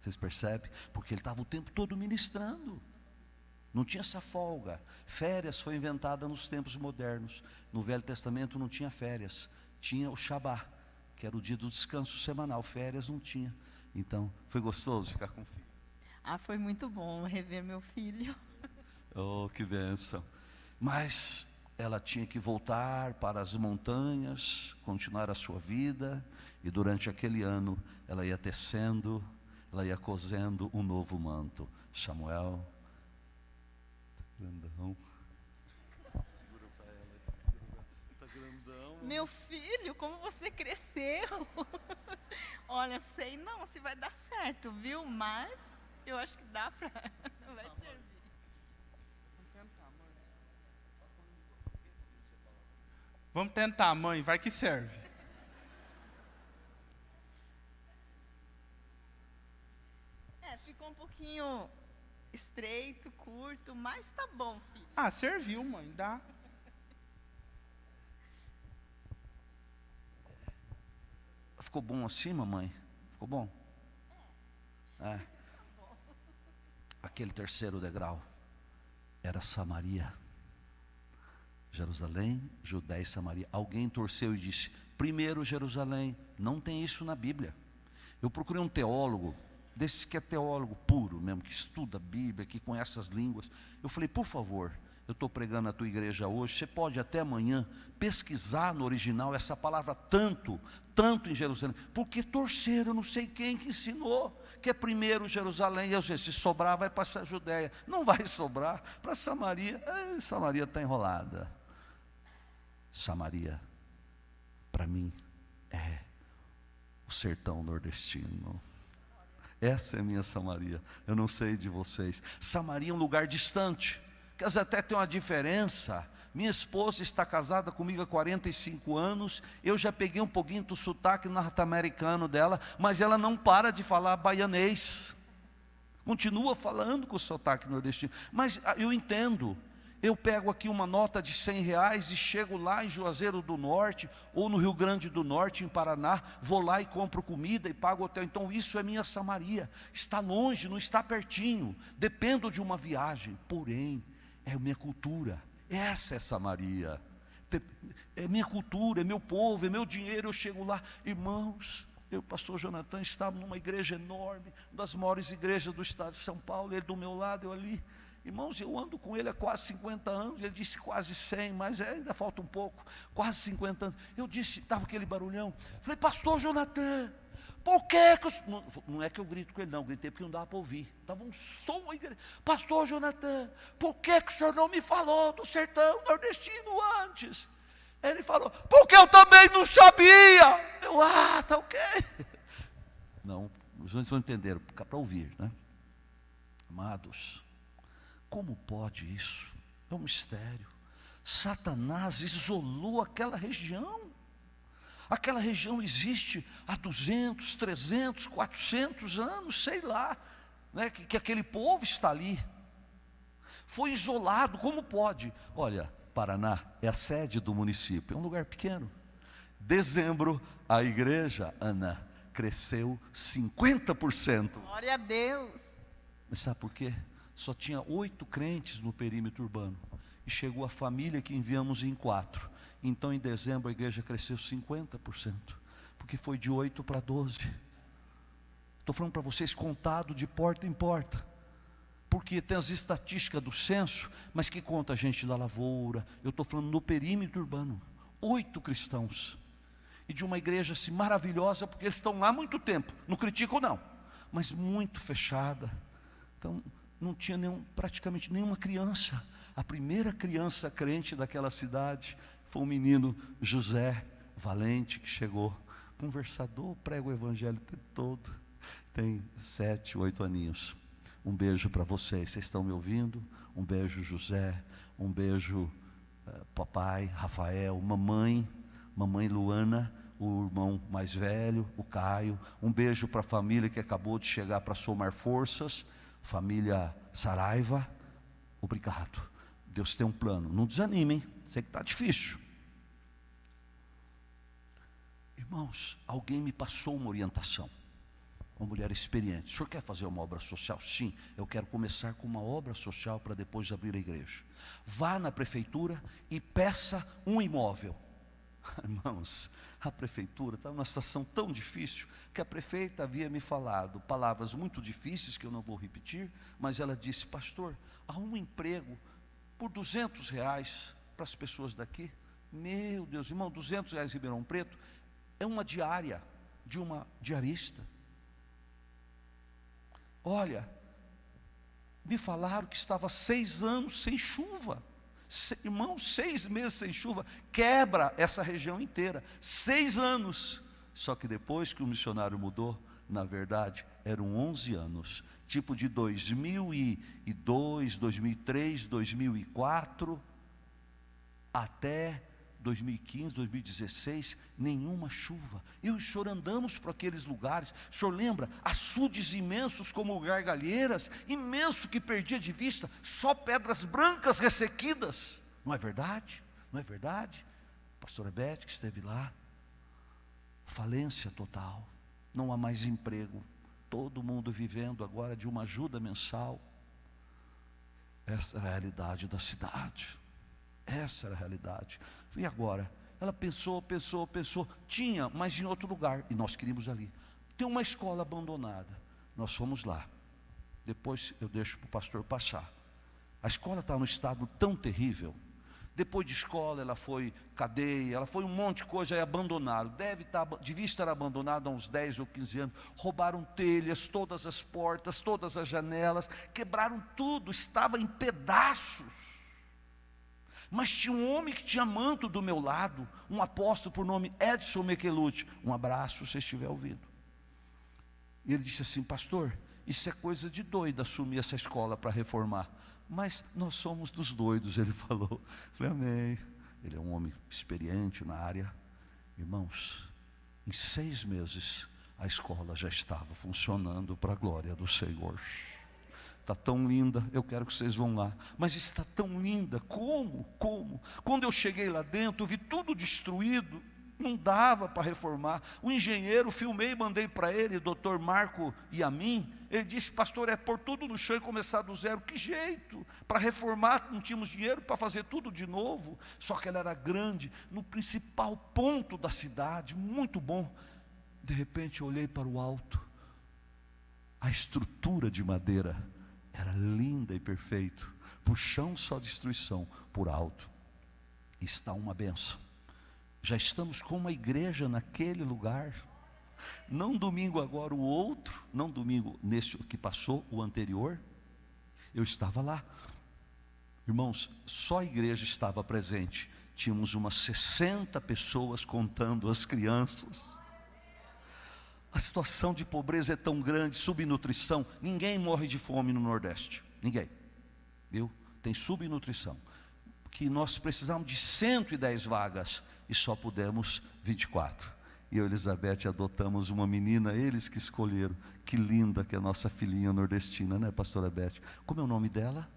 Vocês percebem? Porque ele estava o tempo todo ministrando. Não tinha essa folga. Férias foi inventada nos tempos modernos. No Velho Testamento não tinha férias. Tinha o Shabá, que era o dia do descanso semanal. Férias não tinha. Então, foi gostoso ficar com o filho. Foi muito bom rever meu filho. Oh, que bênção. Mas ela tinha que voltar para as montanhas, continuar a sua vida. E durante aquele ano, ela ia tecendo, ela ia cosendo um novo manto. Samuel, tá grandão. Segura para ela. Tá grandão. Meu filho, como você cresceu. Olha, sei não se vai dar certo, viu? Mas eu acho que dá para. Vai servir. Vamos tentar, mãe, vai que serve. Ficou um pouquinho estreito, curto, mas tá bom, filho. Serviu, mãe, dá. Ficou bom assim, mamãe? Ficou bom? Aquele terceiro degrau era Samaria. Jerusalém, Judéia e Samaria. Alguém torceu e disse: primeiro Jerusalém. Não tem isso na Bíblia. Eu procurei um teólogo, desse que é teólogo puro mesmo, que estuda a Bíblia, que conhece as línguas. Eu falei: por favor, eu estou pregando na tua igreja hoje, você pode até amanhã pesquisar no original essa palavra tanto em Jerusalém, porque torceram, eu não sei quem que ensinou, que é primeiro Jerusalém. E eu disse, se sobrar, vai para a Judéia. Não vai sobrar para Samaria. Samaria está enrolada. Samaria, para mim, é o sertão nordestino. Essa é a minha Samaria. Eu não sei de vocês. Samaria é um lugar distante, que até tem uma diferença. Minha esposa está casada comigo há 45 anos. Eu já peguei um pouquinho do sotaque norte-americano dela, mas ela não para de falar baianês. Continua falando com o sotaque nordestino. Mas eu entendo. Eu pego aqui uma nota de R$100 e chego lá em Juazeiro do Norte, ou no Rio Grande do Norte, em Paraná, vou lá e compro comida e pago hotel. Então isso é minha Samaria. Está longe, não está pertinho. Dependo de uma viagem, porém, é minha cultura. Essa é Samaria. É minha cultura, é meu povo, é meu dinheiro. Eu chego lá, irmãos, eu e o pastor Jonathan estávamos numa igreja enorme, uma das maiores igrejas do estado de São Paulo, ele do meu lado, eu ali. Irmãos, eu ando com ele há quase 50 anos, ele disse quase 100, mas ainda falta um pouco, quase 50 anos. Eu disse, estava aquele barulhão, falei, pastor Jonathan, por que não é que eu grito com ele, não, gritei porque não dava para ouvir, estava um som a igreja. Pastor Jonathan, por que o senhor não me falou do sertão nordestino antes? Ele falou, porque eu também não sabia. Eu, tá ok. Não, os outros vão entender, para ouvir, né? Amados, como pode isso? É um mistério. Satanás isolou aquela região. Aquela região existe há 200, 300, 400 anos, sei lá, né, que aquele povo está ali. Foi isolado, como pode? Olha, Paraná é a sede do município, é um lugar pequeno. Dezembro, a igreja, Ana, cresceu 50%. Glória a Deus. Mas sabe por quê? Só tinha 8 crentes no perímetro urbano. E chegou a família que enviamos em 4. Então, em dezembro, a igreja cresceu 50%, porque foi de 8 para 12. Estou falando para vocês, contado de porta em porta, porque tem as estatísticas do censo, mas que conta a gente da lavoura. Eu estou falando no perímetro urbano, 8 cristãos, e de uma igreja assim maravilhosa, porque eles estão lá há muito tempo, não critico não, mas muito fechada. Então, não tinha praticamente nenhuma criança. A primeira criança crente daquela cidade foi o menino José Valente, que chegou, conversador, prega o evangelho o tempo todo, tem 7, 8 aninhos. Um beijo para vocês estão me ouvindo? Um beijo, José, um beijo, papai, Rafael, mamãe Luana, o irmão mais velho, o Caio. Um beijo para a família que acabou de chegar para somar forças, família Saraiva. Obrigado, Deus tem um plano, não desanimem, sei que está difícil. Irmãos, alguém me passou uma orientação, uma mulher experiente. O senhor quer fazer uma obra social? Sim, eu quero começar com uma obra social para depois abrir a igreja. Vá na prefeitura e peça um imóvel. Irmãos, a prefeitura está numa situação tão difícil, que a prefeita havia me falado palavras muito difíceis, que eu não vou repetir, mas ela disse, pastor, há um emprego por R$200 para as pessoas daqui. Meu Deus, irmão, R$200 em Ribeirão Preto é uma diária de uma diarista. Olha, me falaram que estava 6 anos sem chuva. Irmão, 6 meses sem chuva, quebra essa região inteira. 6 anos. Só que depois que o missionário mudou, na verdade, eram 11 anos. Tipo de 2002, 2003, 2004, até 2015, 2016, nenhuma chuva. Eu e o senhor andamos por aqueles lugares. O senhor lembra? Açudes imensos como gargalheiras, imenso que perdia de vista, só pedras brancas ressequidas. Não é verdade? Não é verdade? A pastora Beth que esteve lá, falência total, não há mais emprego, todo mundo vivendo agora de uma ajuda mensal. Essa era a realidade da cidade. Essa era a realidade. E agora? Ela pensou, tinha, mas em outro lugar, e nós queríamos ali. Tem uma escola abandonada, nós fomos lá. Depois eu deixo para o pastor passar. A escola está num estado tão terrível, Depois de escola, ela foi cadeia, ela foi um monte de coisa, aí abandonaram. Devia estar abandonado há uns 10 ou 15 anos. Roubaram telhas, todas as portas, todas as janelas, quebraram tudo, estava em pedaços. Mas tinha um homem que tinha manto do meu lado, um apóstolo por nome Edson Mequelute. Um abraço, se estiver ouvindo. E ele disse assim: pastor, isso é coisa de doido assumir essa escola para reformar. Mas nós somos dos doidos, ele falou. Falei, amém. Ele é um homem experiente na área. Irmãos, em 6 meses, a escola já estava funcionando para a glória do Senhor. Está tão linda, eu quero que vocês vão lá. Mas está tão linda, como? Quando eu cheguei lá dentro, eu vi tudo destruído. Não dava para reformar. O engenheiro, filmei e mandei para ele, o doutor Marco e a mim. Ele disse, pastor, é pôr tudo no chão e começar do zero. Que jeito? Para reformar, não tínhamos dinheiro para fazer tudo de novo. Só que ela era grande, no principal ponto da cidade, muito bom. De repente eu olhei para o alto. A estrutura de madeira era linda e perfeita. Por chão só destruição, por alto está uma bênção. Já estamos com uma igreja naquele lugar. Não domingo agora o outro, não domingo nesse que passou, o anterior, eu estava lá. Irmãos, só a igreja estava presente. Tínhamos umas 60 pessoas contando as crianças. A situação de pobreza é tão grande, subnutrição. Ninguém morre de fome no Nordeste. Ninguém. Viu? Tem subnutrição. Que nós precisamos de 110 vagas e só pudemos 24. E eu e Elizabeth adotamos uma menina, eles que escolheram. Que linda que é a nossa filhinha nordestina, né, pastora Beth? Como é o nome dela?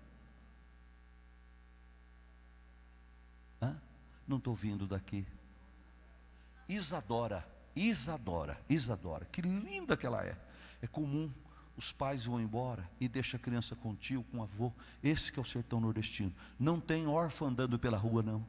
Não estou vindo daqui. Isadora. Que linda que ela é. É comum, os pais vão embora e deixam a criança com o tio, com o avô. Esse que é o sertão nordestino. Não tem órfão andando pela rua, não.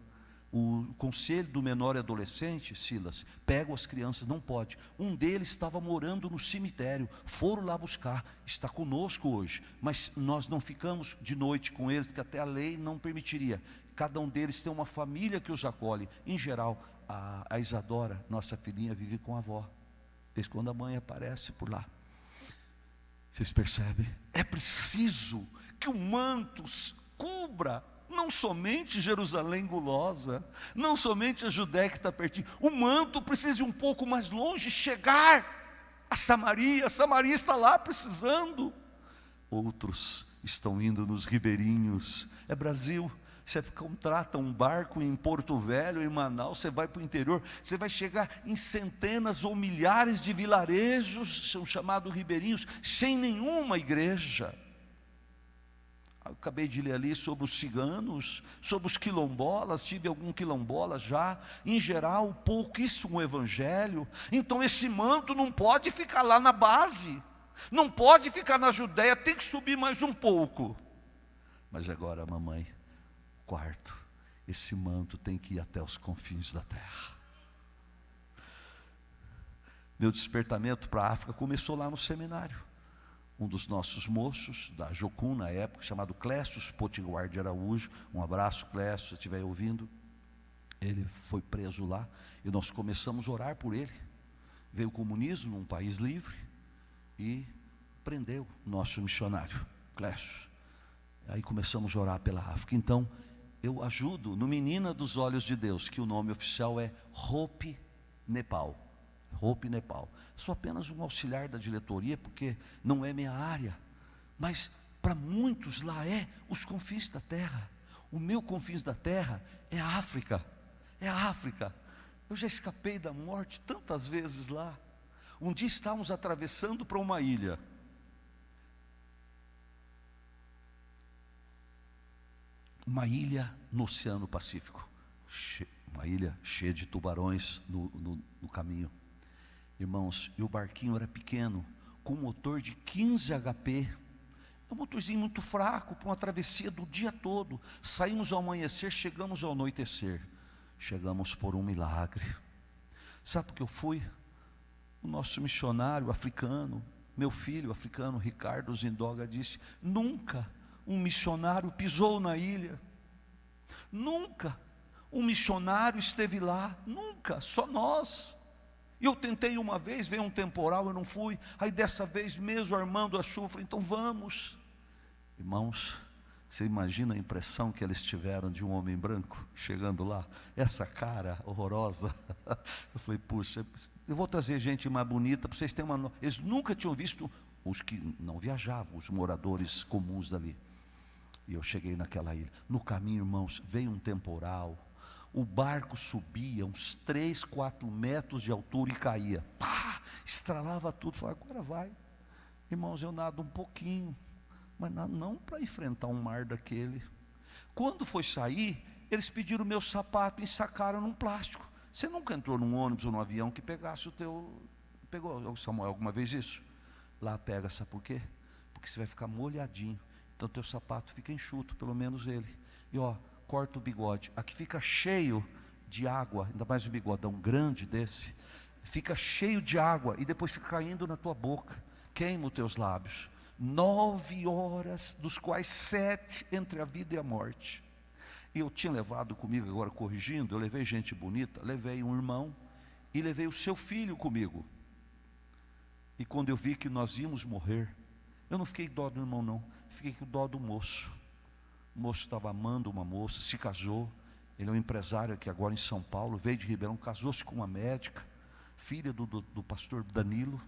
O conselho do menor e adolescente, Silas, pega as crianças, não pode. Um deles estava morando no cemitério, foram lá buscar, está conosco hoje. Mas nós não ficamos de noite com eles, porque até a lei não permitiria. Cada um deles tem uma família que os acolhe. Em geral, a Isadora, nossa filhinha, vive com a avó. Desde quando a mãe aparece por lá. Vocês percebem? É preciso que o manto cubra não somente Jerusalém gulosa, não somente a Judéia que está pertinho. O manto precisa ir um pouco mais longe, chegar a Samaria. Samaria está lá precisando. Outros estão indo nos ribeirinhos. É Brasil. Você contrata um barco em Porto Velho, em Manaus, você vai para o interior, você vai chegar em centenas ou milhares de vilarejos, são chamados ribeirinhos, sem nenhuma igreja. Eu acabei de ler ali sobre os ciganos, sobre os quilombolas, tive algum quilombola já, em geral, pouquíssimo evangelho. Então esse manto não pode ficar lá na base, não pode ficar na Judéia, tem que subir mais um pouco. Mas agora, mamãe, quarto, esse manto tem que ir até os confins da terra. Meu despertamento para a África começou lá no seminário. Um dos nossos moços, da Jocum na época, chamado Clécio Potiguar de Araújo, um abraço Clécio, se estiver ouvindo, ele foi preso lá, e nós começamos a orar por ele. Veio o comunismo num país livre, e prendeu o nosso missionário, Clécio. Aí começamos a orar pela África. Então, eu ajudo no Menina dos Olhos de Deus, que o nome oficial é Hope Nepal. Hope Nepal. Sou apenas um auxiliar da diretoria, porque não é minha área. Mas para muitos lá é os confins da terra. O meu confins da terra é a África. É a África. Eu já escapei da morte tantas vezes lá. Um dia estávamos atravessando para uma ilha. Uma ilha no Oceano Pacífico. Uma ilha cheia de tubarões no caminho. Irmãos, e o barquinho era pequeno, com um motor de 15 HP. É um motorzinho muito fraco para uma travessia do dia todo. Saímos ao amanhecer, chegamos ao anoitecer. Chegamos por um milagre. Sabe por que eu fui? O nosso missionário africano, meu filho africano, Ricardo Zindoga, disse: nunca um missionário pisou na ilha. Nunca um missionário esteve lá, nunca, só nós. E eu tentei uma vez, veio um temporal, eu não fui. Aí dessa vez mesmo, armando a chuva, falei, então vamos. Irmãos, você imagina a impressão que eles tiveram de um homem branco chegando lá? Essa cara horrorosa. Eu falei, puxa, eu vou trazer gente mais bonita para vocês terem uma... Eles nunca tinham visto os que não viajavam, os moradores comuns dali. E eu cheguei naquela ilha. No caminho, irmãos, veio um temporal. O barco subia uns 3, 4 metros de altura e caía. Pá, estralava tudo. Falei, agora vai. Irmãos, eu nado um pouquinho, mas não para enfrentar um mar daquele. Quando foi sair, eles pediram o meu sapato e ensacaram num plástico. Você nunca entrou num ônibus ou num avião que pegasse o teu... Pegou, Samuel, alguma vez isso? Lá pega, sabe por quê? Porque você vai ficar molhadinho. Então teu sapato fica enxuto, pelo menos ele. E ó, corta o bigode. Aqui fica cheio de água, ainda mais um bigodão grande desse. Fica cheio de água e depois fica caindo na tua boca. Queima os teus lábios. 9 horas, dos quais 7 entre a vida e a morte. E eu tinha levado comigo, agora corrigindo, eu levei gente bonita, levei um irmão e levei o seu filho comigo. E quando eu vi que nós íamos morrer, eu não fiquei dó do irmão não, fiquei com dó do moço. O moço estava amando uma moça, se casou. Ele é um empresário aqui agora em São Paulo, veio de Ribeirão, casou-se com uma médica, filha do pastor Danilo.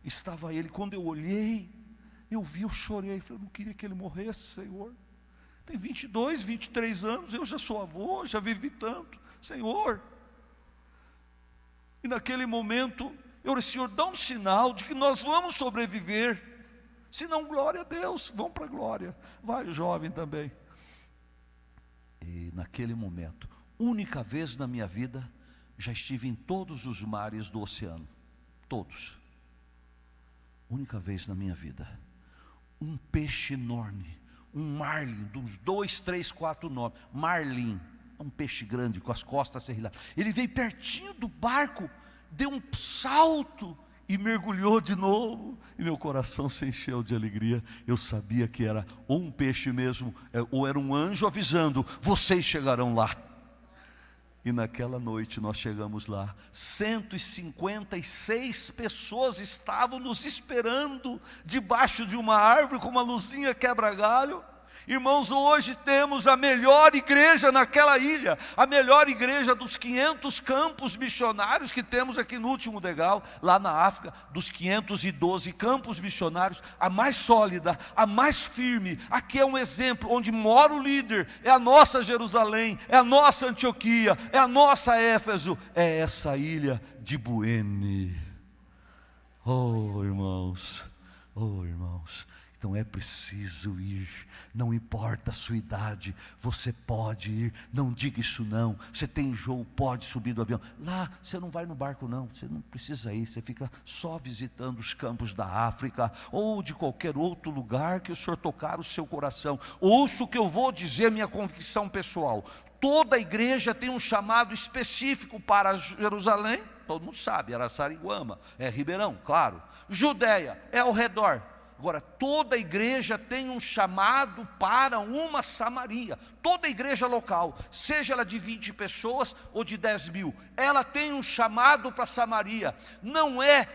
Estava ele, quando eu olhei, eu vi, eu chorei, falei, eu não queria que ele morresse, Senhor. Tem 22, 23 anos, eu já sou avô, já vivi tanto, Senhor. E naquele momento, eu disse, Senhor, dá um sinal de que nós vamos sobreviver. Se não, glória a Deus, vão para a glória. Vai o jovem também. E naquele momento, única vez na minha vida, já estive em todos os mares do oceano. Todos. Única vez na minha vida. Um peixe enorme, um marlin, de uns 2, 3, 4 nomes. Marlin, um peixe grande com as costas serrilhadas. Ele veio pertinho do barco, deu um salto e mergulhou de novo, e meu coração se encheu de alegria. Eu sabia que era ou um peixe mesmo, ou era um anjo avisando, vocês chegarão lá. E naquela noite nós chegamos lá, 156 pessoas estavam nos esperando, debaixo de uma árvore, com uma luzinha quebra-galho. Irmãos, hoje temos a melhor igreja naquela ilha, a melhor igreja dos 500 campos missionários que temos aqui no último degrau, lá na África, dos 512 campos missionários, a mais sólida, a mais firme. Aqui é um exemplo, onde mora o líder, é a nossa Jerusalém, é a nossa Antioquia, é a nossa Éfeso, é essa ilha de Buene. Oh irmãos, então é preciso ir. Não importa a sua idade, você pode ir. Não diga isso não. Você tem enjoo, pode subir do avião. Lá você não vai no barco não, você não precisa ir. Você fica só visitando os campos da África, ou de qualquer outro lugar que o Senhor tocar o seu coração. Ouça o que eu vou dizer, minha convicção pessoal. Toda igreja tem um chamado específico para Jerusalém. Todo mundo sabe, Araçariguama, é Ribeirão, claro. Judeia, é ao redor. Agora, toda igreja tem um chamado para uma Samaria. Toda igreja local, seja ela de 20 pessoas ou de 10 mil, ela tem um chamado para Samaria. Não é,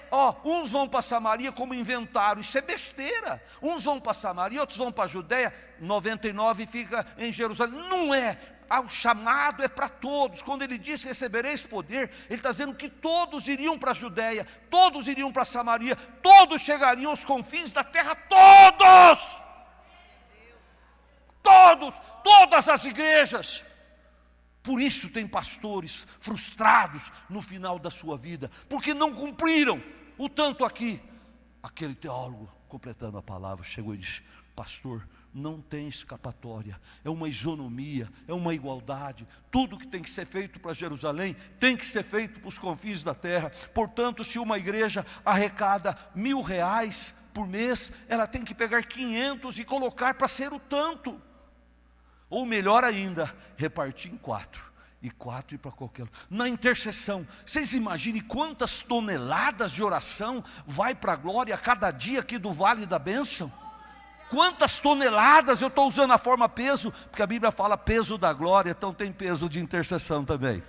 uns vão para Samaria como inventaram, isso é besteira. Uns vão para Samaria, outros vão para a Judeia, 99 fica em Jerusalém. Não é. O chamado é para todos. Quando ele diz recebereis poder, ele está dizendo que todos iriam para a Judeia, todos iriam para Samaria, todos chegariam aos confins da terra, todas as igrejas. Por isso tem pastores frustrados no final da sua vida, porque não cumpriram o tanto aqui. Aquele teólogo, completando a palavra, chegou e disse, pastor, não tem escapatória, é uma isonomia, é uma igualdade. Tudo que tem que ser feito para Jerusalém tem que ser feito para os confins da terra. Portanto, se uma igreja arrecada R$1.000 por mês, ela tem que pegar 500 e colocar para ser o tanto, ou melhor ainda, repartir em 4 e ir para qualquer lugar. Na intercessão, vocês imaginem quantas toneladas de oração vai para a glória a cada dia aqui do Vale da Bênção? Quantas toneladas eu estou usando a forma peso, porque a Bíblia fala peso da glória, então tem peso de intercessão também.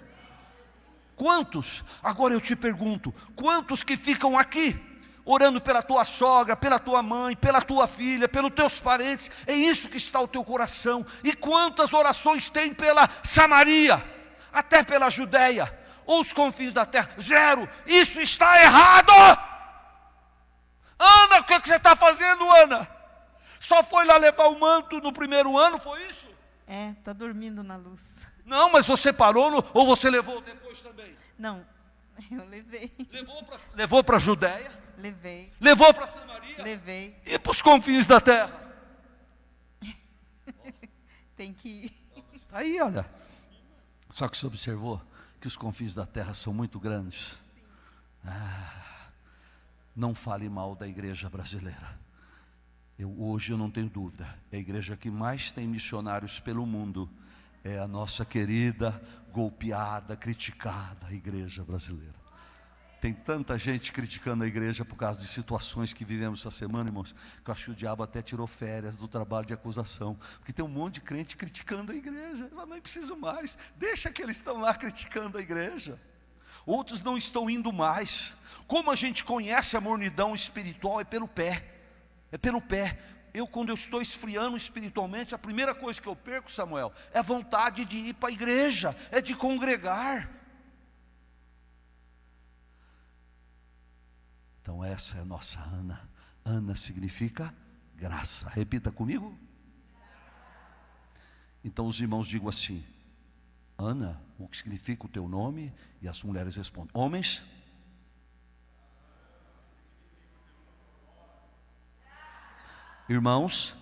Quantos? Agora eu te pergunto, quantos que ficam aqui, orando pela tua sogra, pela tua mãe, pela tua filha, pelos teus parentes? É isso que está o teu coração. E quantas orações tem pela Samaria, até pela Judéia, ou os confins da terra? Zero. Isso está errado. Ana, o que você está fazendo, Ana? Só foi lá levar o manto no primeiro ano, foi isso? Tá dormindo na luz. Não, mas você parou ou você levou depois também? Não, eu levei. Levou para a Judéia? Levei. Levou para Samaria? Levei. E para os confins da terra? Tem que ir. Está aí, olha. Só que você observou que os confins da terra são muito grandes. Não fale mal da igreja brasileira. Hoje eu não tenho dúvida, é a igreja que mais tem missionários pelo mundo. É a nossa querida, golpeada, criticada igreja brasileira. Tem tanta gente criticando a igreja por causa de situações que vivemos essa semana, irmãos, que eu acho que o diabo até tirou férias do trabalho de acusação, porque tem um monte de crente criticando a igreja. Eu não preciso mais, deixa que eles estão lá criticando a igreja. Outros não estão indo mais. Como a gente conhece a mornidão espiritual? É pelo pé. É pelo pé. Quando eu estou esfriando espiritualmente, a primeira coisa que eu perco, Samuel, é a vontade de ir para a igreja, é de congregar. Então essa é a nossa Ana. Ana significa graça. Repita comigo. Então os irmãos digam assim: Ana, o que significa o teu nome? E as mulheres respondem: homens. Irmãos,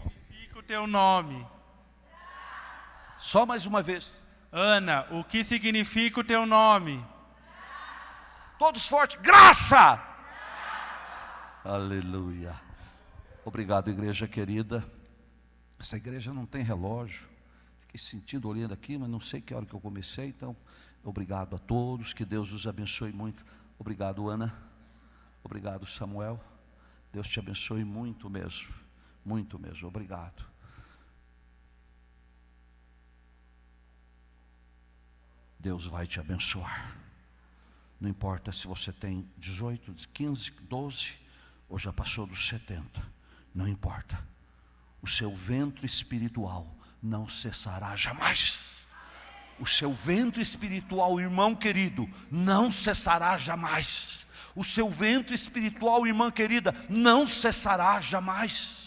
O que significa o teu nome? só mais uma vez. Ana, o que significa o teu nome? Todos fortes, graça! Aleluia. Obrigado, igreja querida. Essa igreja não tem relógio. Fiquei sentindo, olhando aqui, mas não sei que hora que eu comecei. Então, obrigado a todos, que Deus os abençoe muito. Obrigado, Ana. Obrigado, Samuel. Deus te abençoe muito mesmo. Muito mesmo, obrigado. Deus vai te abençoar. Não importa se você tem 18, 15, 12 ou já passou dos 70. Não importa. O seu ventre espiritual não cessará jamais. O seu ventre espiritual, irmão querido, não cessará jamais. O seu ventre espiritual, irmã querida, não cessará jamais.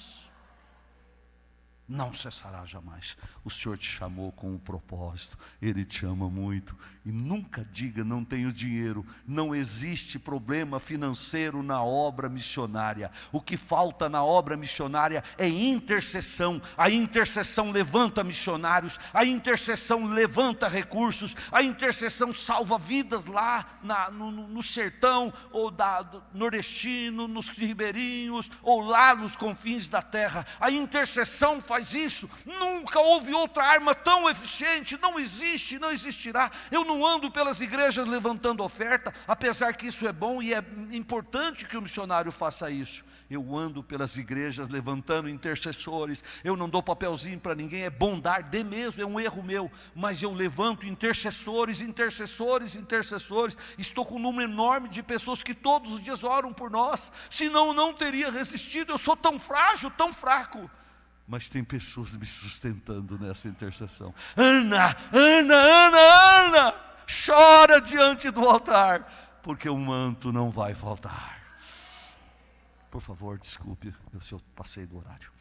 Não cessará jamais. O Senhor te chamou com um propósito. Ele te ama muito. E nunca diga não tenho dinheiro. Não existe problema financeiro na obra missionária. O que falta na obra missionária é intercessão. A intercessão levanta missionários. A intercessão levanta recursos. A intercessão salva vidas lá no sertão, ou do nordestino, nos ribeirinhos, ou lá nos confins da terra. A intercessão faz isso. Nunca houve outra arma tão eficiente. Não existe, não existirá. Eu não ando pelas igrejas levantando oferta, apesar que isso é bom e é importante que o missionário faça isso. Eu ando pelas igrejas levantando intercessores. Eu não dou papelzinho para ninguém, é bom dar, dê mesmo, é um erro meu, mas eu levanto intercessores, intercessores, intercessores. Estou com um número enorme de pessoas que todos os dias oram por nós, senão eu não teria resistido. Eu sou tão frágil, tão fraco, mas tem pessoas me sustentando nessa intercessão. Ana, Ana, Ana, Ana, chora diante do altar, porque o manto não vai faltar. Por favor, desculpe se eu passei do horário.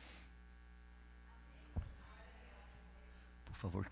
Por favor,